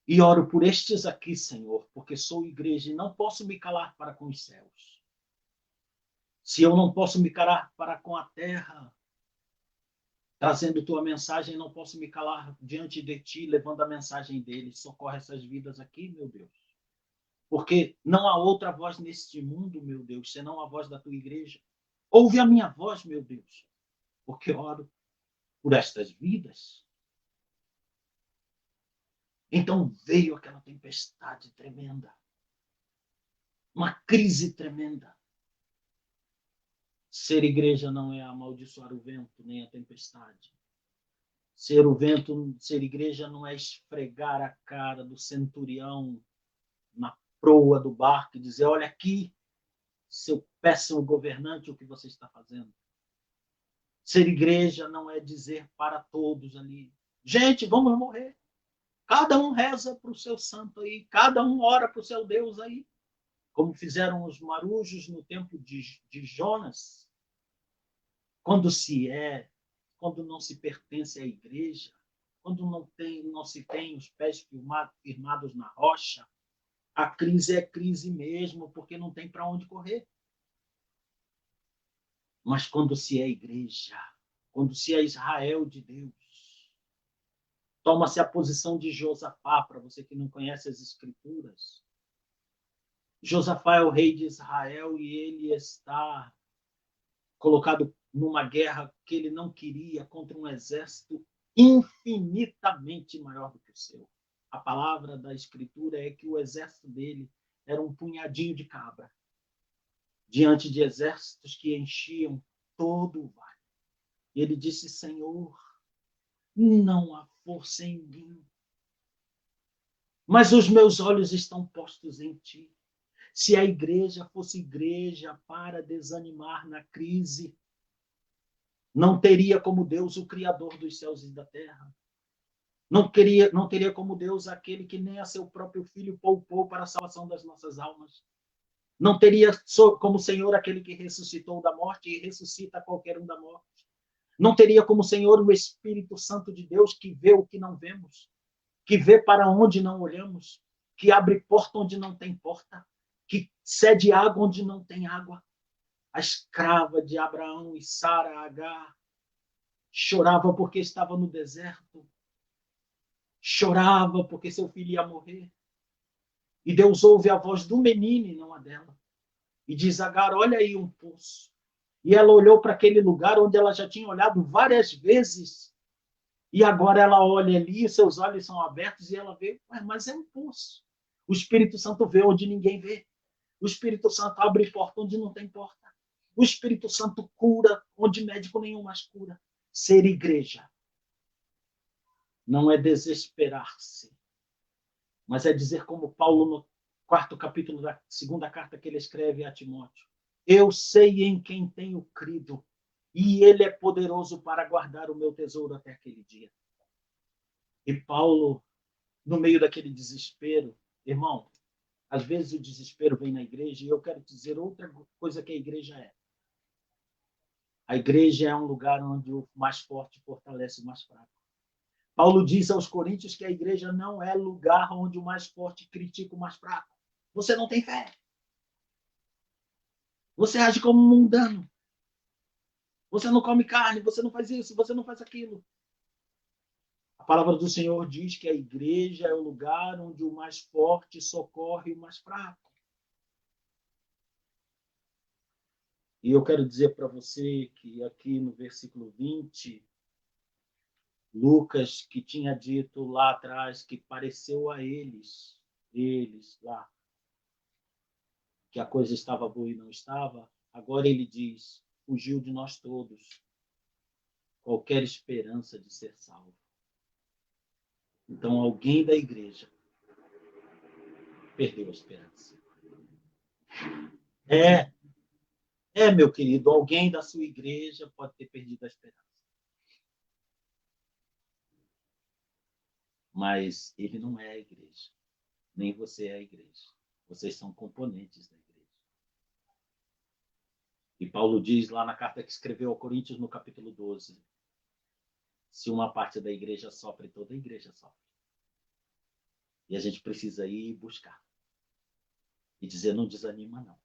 E oro por estes aqui, Senhor, porque sou igreja e não posso me calar para com os céus. Se eu não posso me calar para com a terra, trazendo tua mensagem, não posso me calar diante de ti, levando a mensagem dele. Socorre essas vidas aqui, meu Deus. Porque não há outra voz neste mundo, meu Deus, senão a voz da tua igreja. Ouve a minha voz, meu Deus, porque oro por estas vidas. Então veio aquela tempestade tremenda, uma crise tremenda. Ser igreja não é amaldiçoar o vento, nem a tempestade. Ser igreja não é esfregar a cara do centurião na proa do barco e dizer: olha aqui, seu péssimo governante, o que você está fazendo. Ser igreja não é dizer para todos ali: gente, vamos morrer. Cada um reza para o seu santo aí, cada um ora para o seu Deus aí, como fizeram os marujos no tempo de Jonas. Quando não se pertence à igreja, quando não se tem os pés firmados na rocha, a crise é crise mesmo, porque não tem para onde correr. Mas quando se é igreja, quando se é Israel de Deus, toma-se a posição de Josafá, para você que não conhece as Escrituras. Josafá é o rei de Israel e ele está colocado numa guerra que ele não queria, contra um exército infinitamente maior do que o seu. A palavra da Escritura é que o exército dele era um punhadinho de cabra, diante de exércitos que enchiam todo o vale. E ele disse: Senhor, não há força em mim, mas os meus olhos estão postos em ti. Se a igreja fosse igreja para desanimar na crise, não teria como Deus o Criador dos céus e da terra. Não teria como Deus aquele que nem a seu próprio Filho poupou para a salvação das nossas almas. Não teria como Senhor aquele que ressuscitou da morte e ressuscita qualquer um da morte. Não teria como Senhor o Espírito Santo de Deus, que vê o que não vemos, que vê para onde não olhamos, que abre porta onde não tem porta, que cede água onde não tem água. A escrava de Abraão e Sara, Agar, chorava porque estava no deserto, chorava porque seu filho ia morrer. E Deus ouve a voz do menino e não a dela. E diz: Agar, olha aí um poço. E ela olhou para aquele lugar onde ela já tinha olhado várias vezes. E agora ela olha ali, seus olhos são abertos e ela vê: mas é um poço. O Espírito Santo vê onde ninguém vê. O Espírito Santo abre porta onde não tem porta. O Espírito Santo cura onde médico nenhum mais cura. Ser igreja não é desesperar-se, mas é dizer como Paulo no 4º capítulo da 2ª carta que ele escreve a Timóteo: eu sei em quem tenho crido, e ele é poderoso para guardar o meu tesouro até aquele dia. E Paulo, no meio daquele desespero, irmão, às vezes o desespero vem na igreja, e eu quero te dizer outra coisa que a igreja é. A igreja é um lugar onde o mais forte fortalece o mais fraco. Paulo diz aos Coríntios que a igreja não é lugar onde o mais forte critica o mais fraco. Você não tem fé. Você age como um mundano. Você não come carne, você não faz isso, você não faz aquilo. A palavra do Senhor diz que a igreja é o lugar onde o mais forte socorre o mais fraco. E eu quero dizer para você que aqui no versículo 20, Lucas, que tinha dito lá atrás que pareceu a eles lá, que a coisa estava boa e não estava, agora ele diz: fugiu de nós todos qualquer esperança de ser salvo. Então alguém da igreja perdeu a esperança. Meu querido, alguém da sua igreja pode ter perdido a esperança. Mas ele não é a igreja. Nem você é a igreja. Vocês são componentes da igreja. E Paulo diz lá na carta que escreveu ao Coríntios, no capítulo 12, se uma parte da igreja sofre, toda a igreja sofre. E a gente precisa ir buscar. E dizer, não desanima, não.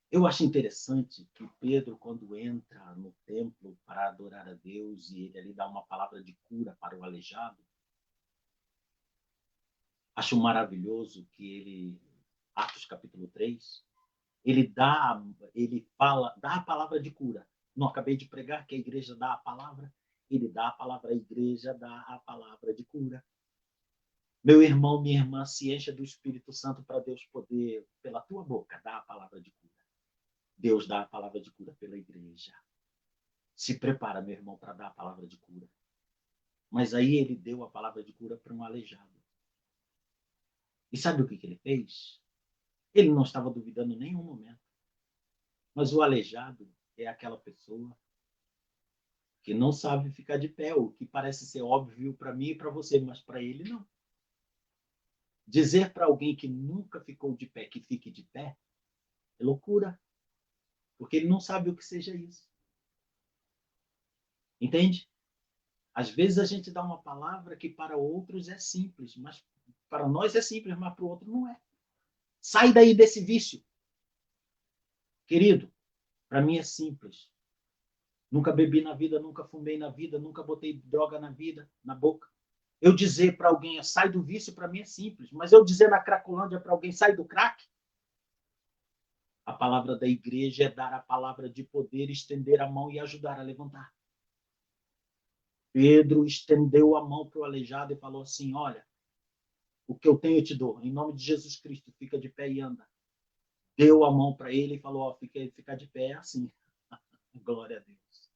Eu acho interessante que Pedro, quando entra no templo para adorar a Deus, e ele ali dá uma palavra de cura para o aleijado, acho maravilhoso que ele, Atos capítulo 3, ele fala, dá a palavra de cura. Não acabei de pregar que a igreja dá a palavra? Ele dá a palavra, a igreja dá a palavra de cura. Meu irmão, minha irmã, se encha do Espírito Santo para Deus poder, pela tua boca, dar a palavra de cura. Deus dá a palavra de cura pela igreja. Se prepara, meu irmão, para dar a palavra de cura. Mas aí ele deu a palavra de cura para um aleijado. E sabe o que ele fez? Ele não estava duvidando em nenhum momento. Mas o aleijado é aquela pessoa que não sabe ficar de pé, o que parece ser óbvio para mim e para você, mas para ele não. Dizer para alguém que nunca ficou de pé que fique de pé é loucura. Porque ele não sabe o que seja isso. Entende? Às vezes a gente dá uma palavra que para outros é simples, mas para nós é simples, mas para o outro não é. Sai daí desse vício. Querido, para mim é simples. Nunca bebi na vida, nunca fumei na vida, nunca botei droga na vida, na boca. Eu dizer para alguém, sai do vício, para mim é simples. Mas eu dizer na Cracolândia para alguém, sai do crack, a palavra da igreja é dar a palavra de poder, estender a mão e ajudar a levantar. Pedro estendeu a mão para o aleijado e falou assim, olha, o que eu tenho eu te dou. Em nome de Jesus Cristo, fica de pé e anda. Deu a mão para ele e falou, fica de pé assim. Glória a Deus.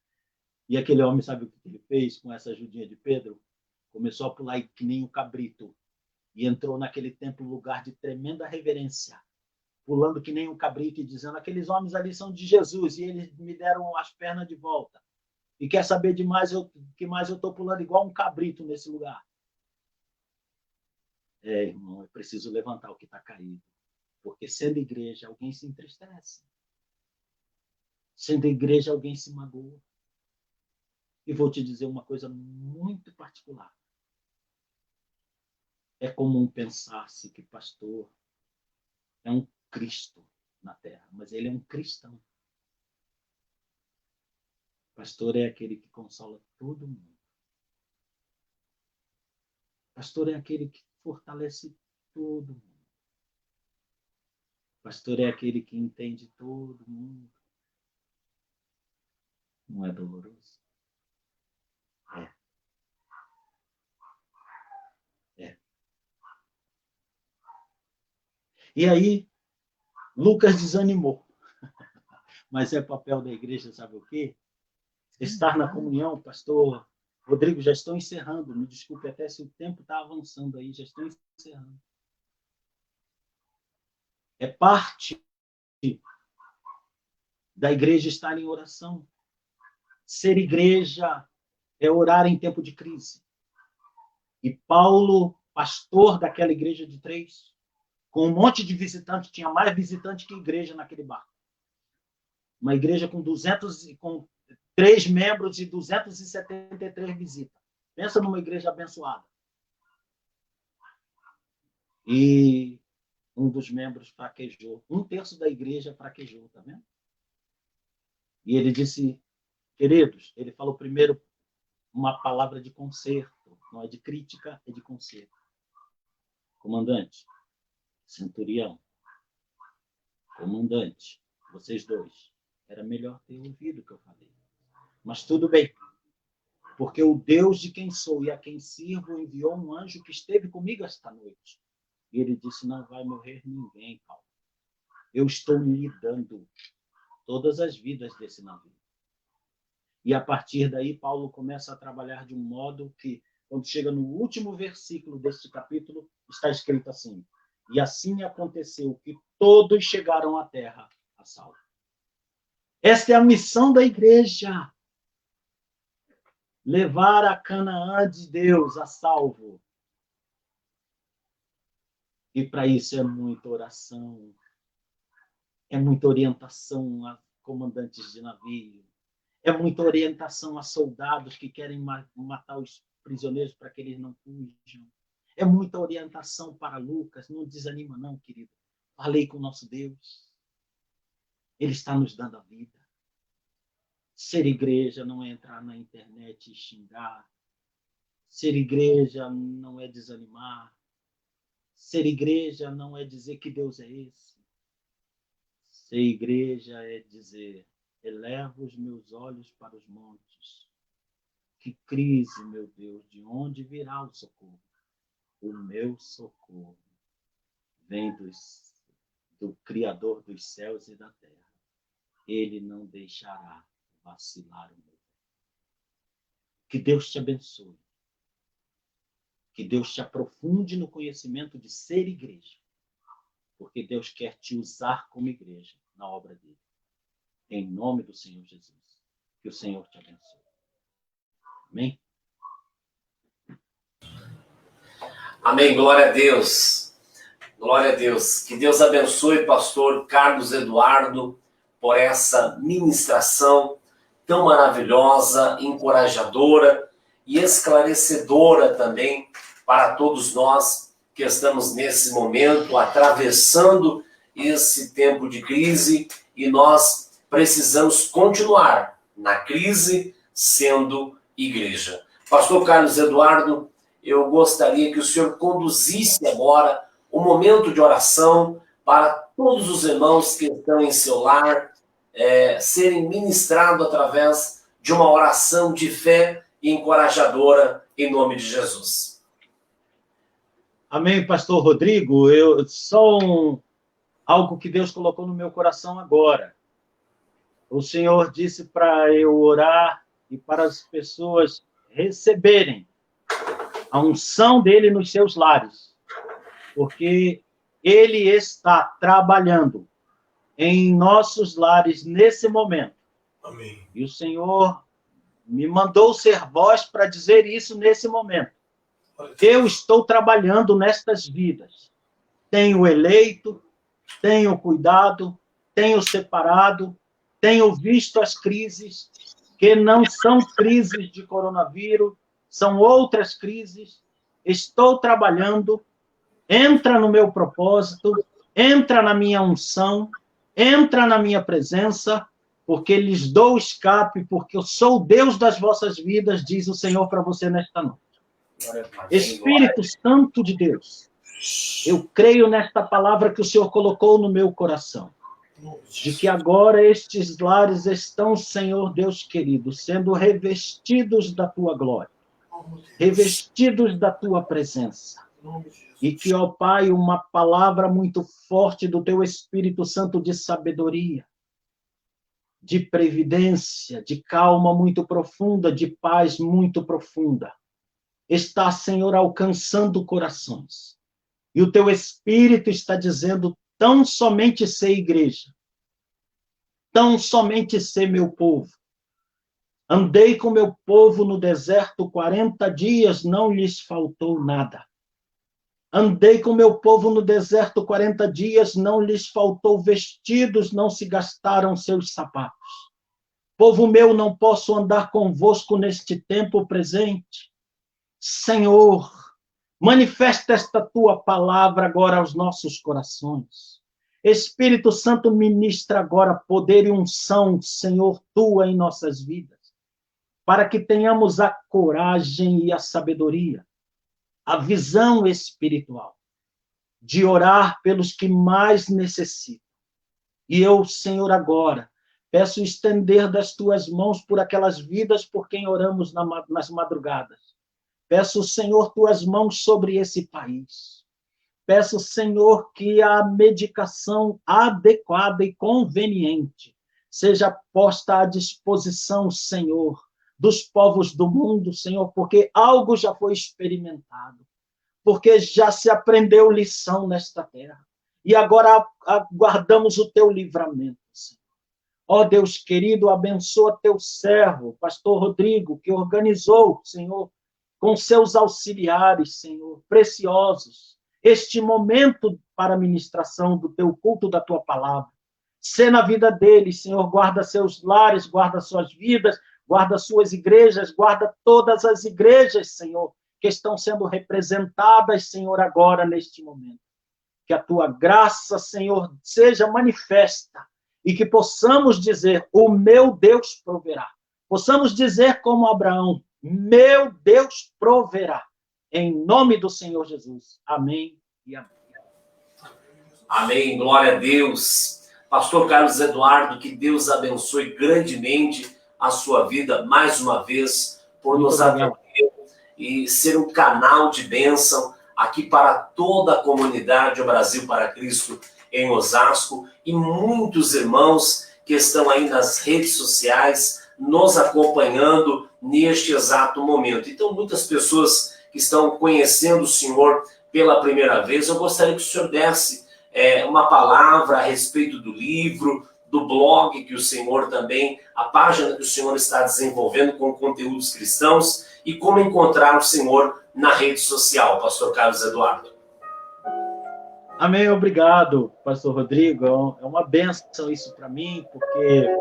E aquele homem, sabe o que ele fez com essa ajudinha de Pedro? Começou a pular que nem um cabrito. E entrou naquele templo, lugar de tremenda reverência. Pulando que nem um cabrito e dizendo, aqueles homens ali são de Jesus. E eles me deram as pernas de volta. E quer saber de mais, que mais eu estou pulando igual um cabrito nesse lugar. Irmão, eu preciso levantar o que está caído. Porque sendo igreja, alguém se entristece. Sendo igreja, alguém se magoa. E vou te dizer uma coisa muito particular. É comum pensar-se que pastor é um Cristo na terra, mas ele é um cristão. Pastor é aquele que consola todo mundo. Pastor é aquele que fortalece todo mundo. Pastor é aquele que entende todo mundo. Não é doloroso? É. E aí, Lucas desanimou. Mas é papel da igreja, sabe o quê? Estar na comunhão, pastor Rodrigo, já estou encerrando. Me desculpe até se o tempo está avançando aí, já estou encerrando. É parte da igreja estar em oração. Ser igreja é orar em tempo de crise. E Paulo, pastor daquela igreja de 3, com um monte de visitantes, tinha mais visitante que igreja naquele barco. Uma igreja com 3 membros e 273 visitas. Pensa numa igreja abençoada. E um dos membros fraquejou. 1/3 da igreja fraquejou, tá vendo? E ele disse, queridos, ele falou primeiro uma palavra de conserto. Não é de crítica, é de conserto. Comandante, centurião, comandante, vocês dois, era melhor ter ouvido o que eu falei. Mas tudo bem, porque o Deus de quem sou e a quem sirvo enviou um anjo que esteve comigo esta noite. E ele disse, não vai morrer ninguém, Paulo. Eu estou lidando todas as vidas desse navio. E a partir daí, Paulo começa a trabalhar de um modo que, quando chega no último versículo deste capítulo, está escrito assim, e assim aconteceu que todos chegaram à terra a salvo. Esta é a missão da igreja. Levar a Canaã de Deus a salvo. E para isso é muita oração, é muita orientação a comandantes de navio, é muita orientação a soldados que querem matar os prisioneiros para que eles não fujam. É muita orientação para Lucas. Não desanima não, querido. Falei com o nosso Deus. Ele está nos dando a vida. Ser igreja não é entrar na internet e xingar. Ser igreja não é desanimar. Ser igreja não é dizer que Deus é esse. Ser igreja é dizer: elevo os meus olhos para os montes. Que crise, meu Deus, de onde virá o socorro? O meu socorro vem do Criador dos céus e da terra. Ele não deixará vacilar o meu. Que Deus te abençoe. Que Deus te aprofunde no conhecimento de ser igreja. Porque Deus quer te usar como igreja na obra dele. Em nome do Senhor Jesus. Que o Senhor te abençoe. Amém? Amém. Glória a Deus. Glória a Deus. Que Deus abençoe, pastor Carlos Eduardo, por essa ministração tão maravilhosa, encorajadora e esclarecedora também para todos nós que estamos nesse momento atravessando esse tempo de crise, e nós precisamos continuar na crise sendo igreja. Pastor Carlos Eduardo, eu gostaria que o senhor conduzisse agora um momento de oração para todos os irmãos que estão em seu lar, serem ministrados através de uma oração de fé e encorajadora em nome de Jesus. Amém, pastor Rodrigo. Algo que Deus colocou no meu coração agora. O Senhor disse para eu orar e para as pessoas receberem a unção dele nos seus lares, porque ele está trabalhando em nossos lares nesse momento. Amém. E o Senhor me mandou ser voz para dizer isso nesse momento. Eu estou trabalhando nestas vidas. Tenho eleito, tenho cuidado, tenho separado, tenho visto as crises, que não são crises de coronavírus, são outras crises. Estou trabalhando, entra no meu propósito, entra na minha unção, entra na minha presença, porque lhes dou escape, porque eu sou o Deus das vossas vidas, diz o Senhor para você nesta noite. Espírito Santo de Deus, eu creio nesta palavra que o Senhor colocou no meu coração, de que agora estes lares estão, Senhor Deus querido, sendo revestidos da tua glória, revestidos da tua presença. E que, ó Pai, uma palavra muito forte do teu Espírito Santo de sabedoria, de previdência, de calma muito profunda, de paz muito profunda, está, Senhor, alcançando corações. E o teu Espírito está dizendo: tão somente ser igreja, tão somente ser meu povo. Andei com meu povo no deserto 40 dias, não lhes faltou nada. Andei com meu povo no deserto 40 dias, não lhes faltou vestidos, não se gastaram seus sapatos. Povo meu, não posso andar convosco neste tempo presente. Senhor, manifesta esta tua palavra agora aos nossos corações. Espírito Santo, ministra agora poder e unção, Senhor, tua em nossas vidas, para que tenhamos a coragem e a sabedoria, a visão espiritual, de orar pelos que mais necessitam. E eu, Senhor, agora, peço estender das tuas mãos por aquelas vidas por quem oramos nas madrugadas. Peço, Senhor, tuas mãos sobre esse país. Peço, Senhor, que a medicação adequada e conveniente seja posta à disposição, Senhor, dos povos do mundo, Senhor, porque algo já foi experimentado, porque já se aprendeu lição nesta terra, e agora aguardamos o teu livramento, Senhor. Ó Deus querido, abençoa teu servo, pastor Rodrigo, que organizou, Senhor, com seus auxiliares, Senhor, preciosos, este momento para a ministração do teu culto, da tua palavra. Sê na vida deles, Senhor, guarda seus lares, guarda suas vidas, guarda suas igrejas, guarda todas as igrejas, Senhor, que estão sendo representadas, Senhor, agora, neste momento. Que a tua graça, Senhor, seja manifesta e que possamos dizer, o meu Deus proverá. Possamos dizer como Abraão, meu Deus proverá. Em nome do Senhor Jesus. Amém e amém. Amém, glória a Deus. Pastor Carlos Eduardo, que Deus abençoe grandemente a sua vida, mais uma vez, por nos atender e ser um canal de bênção aqui para toda a comunidade, o Brasil para Cristo, em Osasco, e muitos irmãos que estão aí nas redes sociais, nos acompanhando neste exato momento. Então, muitas pessoas que estão conhecendo o Senhor pela primeira vez, eu gostaria que o Senhor desse uma palavra a respeito do livro, do blog que o Senhor também, a página que o Senhor está desenvolvendo com conteúdos cristãos e como encontrar o Senhor na rede social, pastor Carlos Eduardo. Amém, obrigado, pastor Rodrigo. É uma bênção isso para mim, porque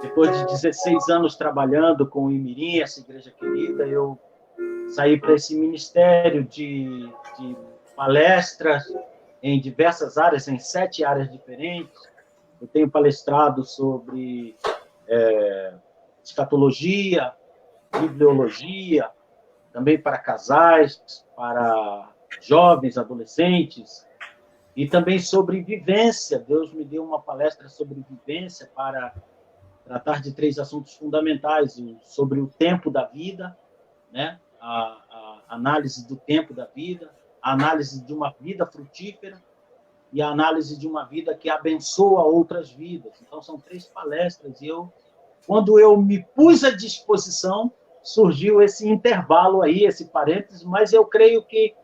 depois de 16 anos trabalhando com o Imirim, essa igreja querida, eu saí para esse ministério de palestras em diversas áreas, em 7 áreas diferentes. Eu tenho palestrado sobre escatologia, bibliologia, também para casais, para jovens, adolescentes, e também sobre vivência. Deus me deu uma palestra sobre vivência para tratar de 3 assuntos fundamentais, sobre o tempo da vida, né? A análise do tempo da vida, a análise de uma vida frutífera e a análise de uma vida que abençoa outras vidas. Então, são 3 palestras, e quando eu me pus à disposição, surgiu esse intervalo aí, esse parênteses, mas eu creio que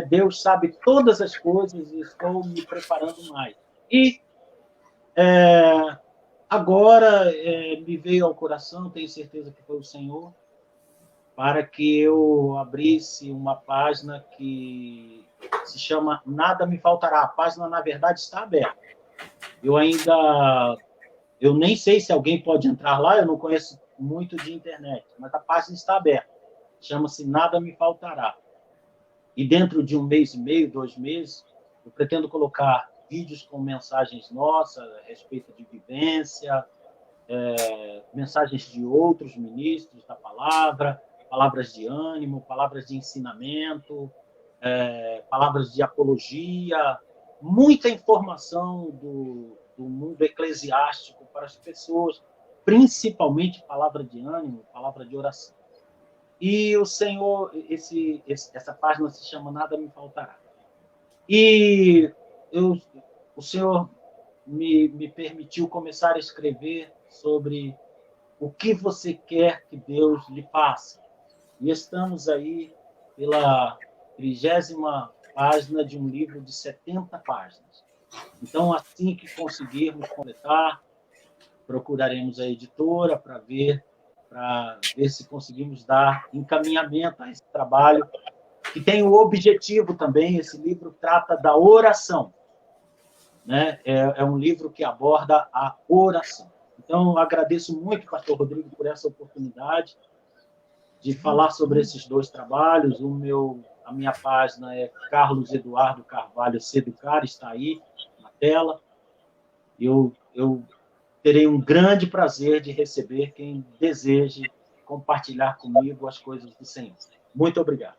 Deus sabe todas as coisas e estou me preparando mais. E agora me veio ao coração, tenho certeza que foi o Senhor, para que eu abrisse uma página que se chama Nada Me Faltará. A página, na verdade, está aberta. Eu nem sei se alguém pode entrar lá, eu não conheço muito de internet, mas a página está aberta. Chama-se Nada Me Faltará. E dentro de 1 mês e meio, 2 meses, eu pretendo colocar vídeos com mensagens nossas a respeito de vivência, mensagens de outros ministros da palavra, palavras de ânimo, palavras de ensinamento, palavras de apologia, muita informação do mundo eclesiástico para as pessoas, principalmente palavra de ânimo, palavra de oração. E o Senhor, essa página se chama Nada Me Faltará. E o Senhor me permitiu começar a escrever sobre o que você quer que Deus lhe faça. E estamos aí pela 30ª página de um livro de 70 páginas. Então, assim que conseguirmos completar, procuraremos a editora para ver se conseguimos dar encaminhamento a esse trabalho, que tem o objetivo também, esse livro trata da oração, né? É um livro que aborda a oração. Então, agradeço muito, pastor Rodrigo, por essa oportunidade de falar sobre esses 2 trabalhos. A minha página é Carlos Eduardo Carvalho Seducar, está aí na tela. Eu terei um grande prazer de receber quem deseje compartilhar comigo as coisas do Senhor. Muito obrigado.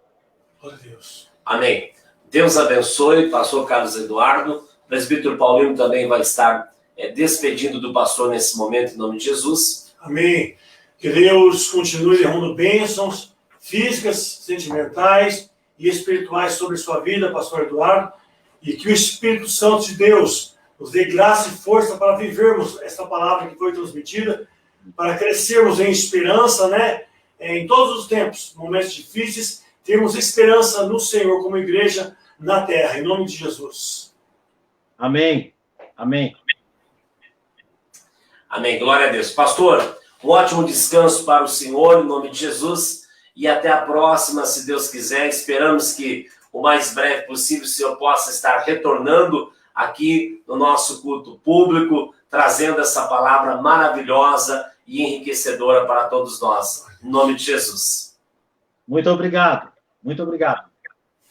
Glória a Deus. Amém. Deus abençoe, pastor Carlos Eduardo. O presbítero Paulino também vai estar despedindo do pastor nesse momento, em nome de Jesus. Amém. Que Deus continue derramando bênçãos físicas, sentimentais e espirituais sobre sua vida, pastor Eduardo, e que o Espírito Santo de Deus nos dê graça e força para vivermos essa palavra que foi transmitida, para crescermos em esperança, né? Em todos os tempos, momentos difíceis, termos esperança no Senhor como igreja na terra, em nome de Jesus. Amém. Amém. Amém. Glória a Deus. Pastor, um ótimo descanso para o senhor, em nome de Jesus. E até a próxima, se Deus quiser. Esperamos que o mais breve possível o senhor possa estar retornando aqui no nosso culto público, trazendo essa palavra maravilhosa e enriquecedora para todos nós. Em nome de Jesus. Muito obrigado. Muito obrigado.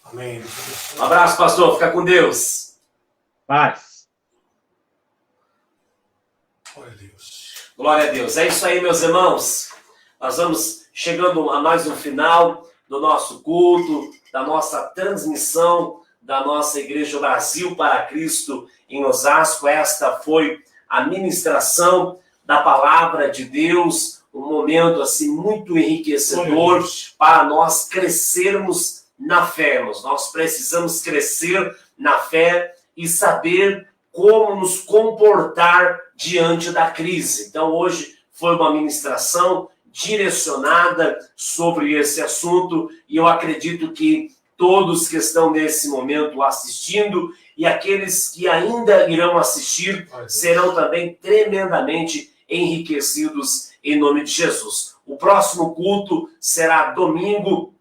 Amém. Um abraço, pastor. Fica com Deus. Paz. Glória a Deus. Glória a Deus. É isso aí, meus irmãos. Nós vamos chegando a mais um final do nosso culto, da nossa transmissão da nossa Igreja Brasil para Cristo em Osasco. Esta foi a ministração da palavra de Deus, um momento assim muito enriquecedor para nós crescermos na fé, irmãos. Nós precisamos crescer na fé e saber como nos comportar diante da crise. Então, hoje foi uma ministração direcionada sobre esse assunto e eu acredito que todos que estão nesse momento assistindo e aqueles que ainda irão assistir serão também tremendamente enriquecidos em nome de Jesus. O próximo culto será domingo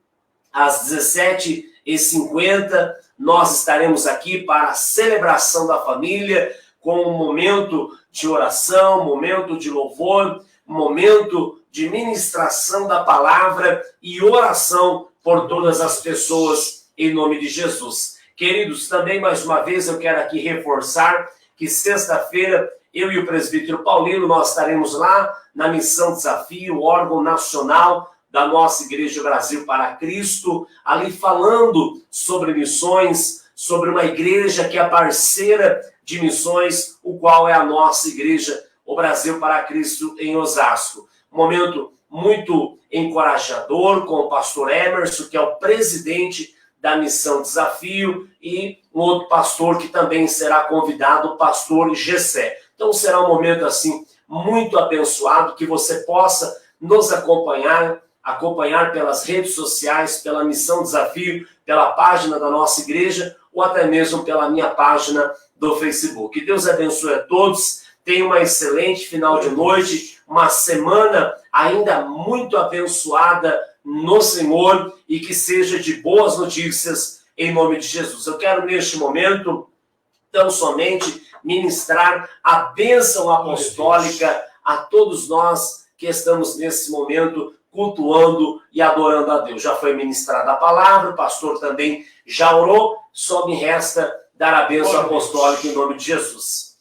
às 17h50. Nós estaremos aqui para a celebração da família com um momento de oração, momento de louvor, momento de ministração da palavra e oração por todas as pessoas em nome de Jesus. Queridos, também mais uma vez eu quero aqui reforçar que sexta-feira eu e o presbítero Paulino, nós estaremos lá na Missão Desafio, órgão nacional da nossa Igreja Brasil para Cristo, ali falando sobre missões, sobre uma igreja que é parceira de missões, o qual é a nossa Igreja, o Brasil para Cristo em Osasco. Um momento muito encorajador com o pastor Emerson, que é o presidente da Missão Desafio, e um outro pastor que também será convidado, o pastor Gessé. Então será um momento assim muito abençoado, que você possa nos acompanhar pelas redes sociais, pela Missão Desafio, pela página da nossa igreja, ou até mesmo pela minha página do Facebook. Que Deus abençoe a todos, tenha uma excelente final de noite, uma semana ainda muito abençoada no Senhor e que seja de boas notícias em nome de Jesus. Eu quero neste momento tão somente ministrar a bênção apostólica a todos nós que estamos nesse momento cultuando e adorando a Deus. Já foi ministrada a palavra, o pastor também já orou, só me resta dar a bênção apostólica em nome de Jesus.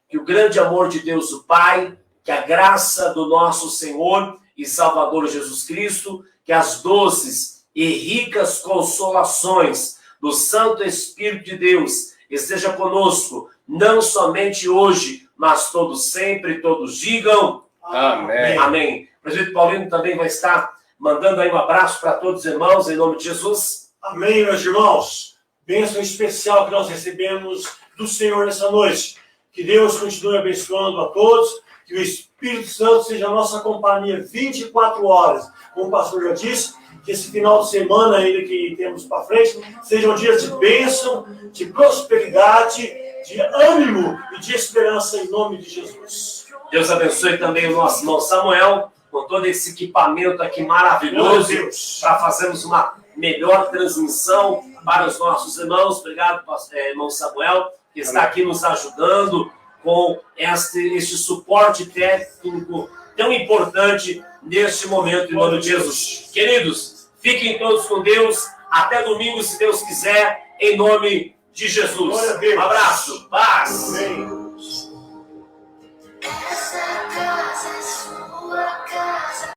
Que o grande amor de Deus o Pai, que a graça do nosso Senhor e Salvador Jesus Cristo, que as doces e ricas consolações do Santo Espírito de Deus esteja conosco, não somente hoje, mas todos sempre, todos digam Amém. Amém. O presbítero Paulino também vai estar mandando aí um abraço para todos os irmãos, em nome de Jesus. Amém, meus irmãos. Bênção especial que nós recebemos do Senhor nessa noite. Que Deus continue abençoando a todos, que o Espírito Santo seja a nossa companhia 24 horas. Como o pastor já disse, que esse final de semana ainda que temos para frente, sejam dias de bênção, de prosperidade, de ânimo e de esperança em nome de Jesus. Deus abençoe também o nosso irmão Samuel, com todo esse equipamento aqui maravilhoso, para fazermos uma melhor transmissão para os nossos irmãos. Obrigado, irmão Samuel, que está aqui nos ajudando com este suporte técnico tão importante neste momento, em nome de Jesus. Queridos, fiquem todos com Deus. Até domingo, se Deus quiser, em nome de Jesus. Um abraço. Paz. Amém.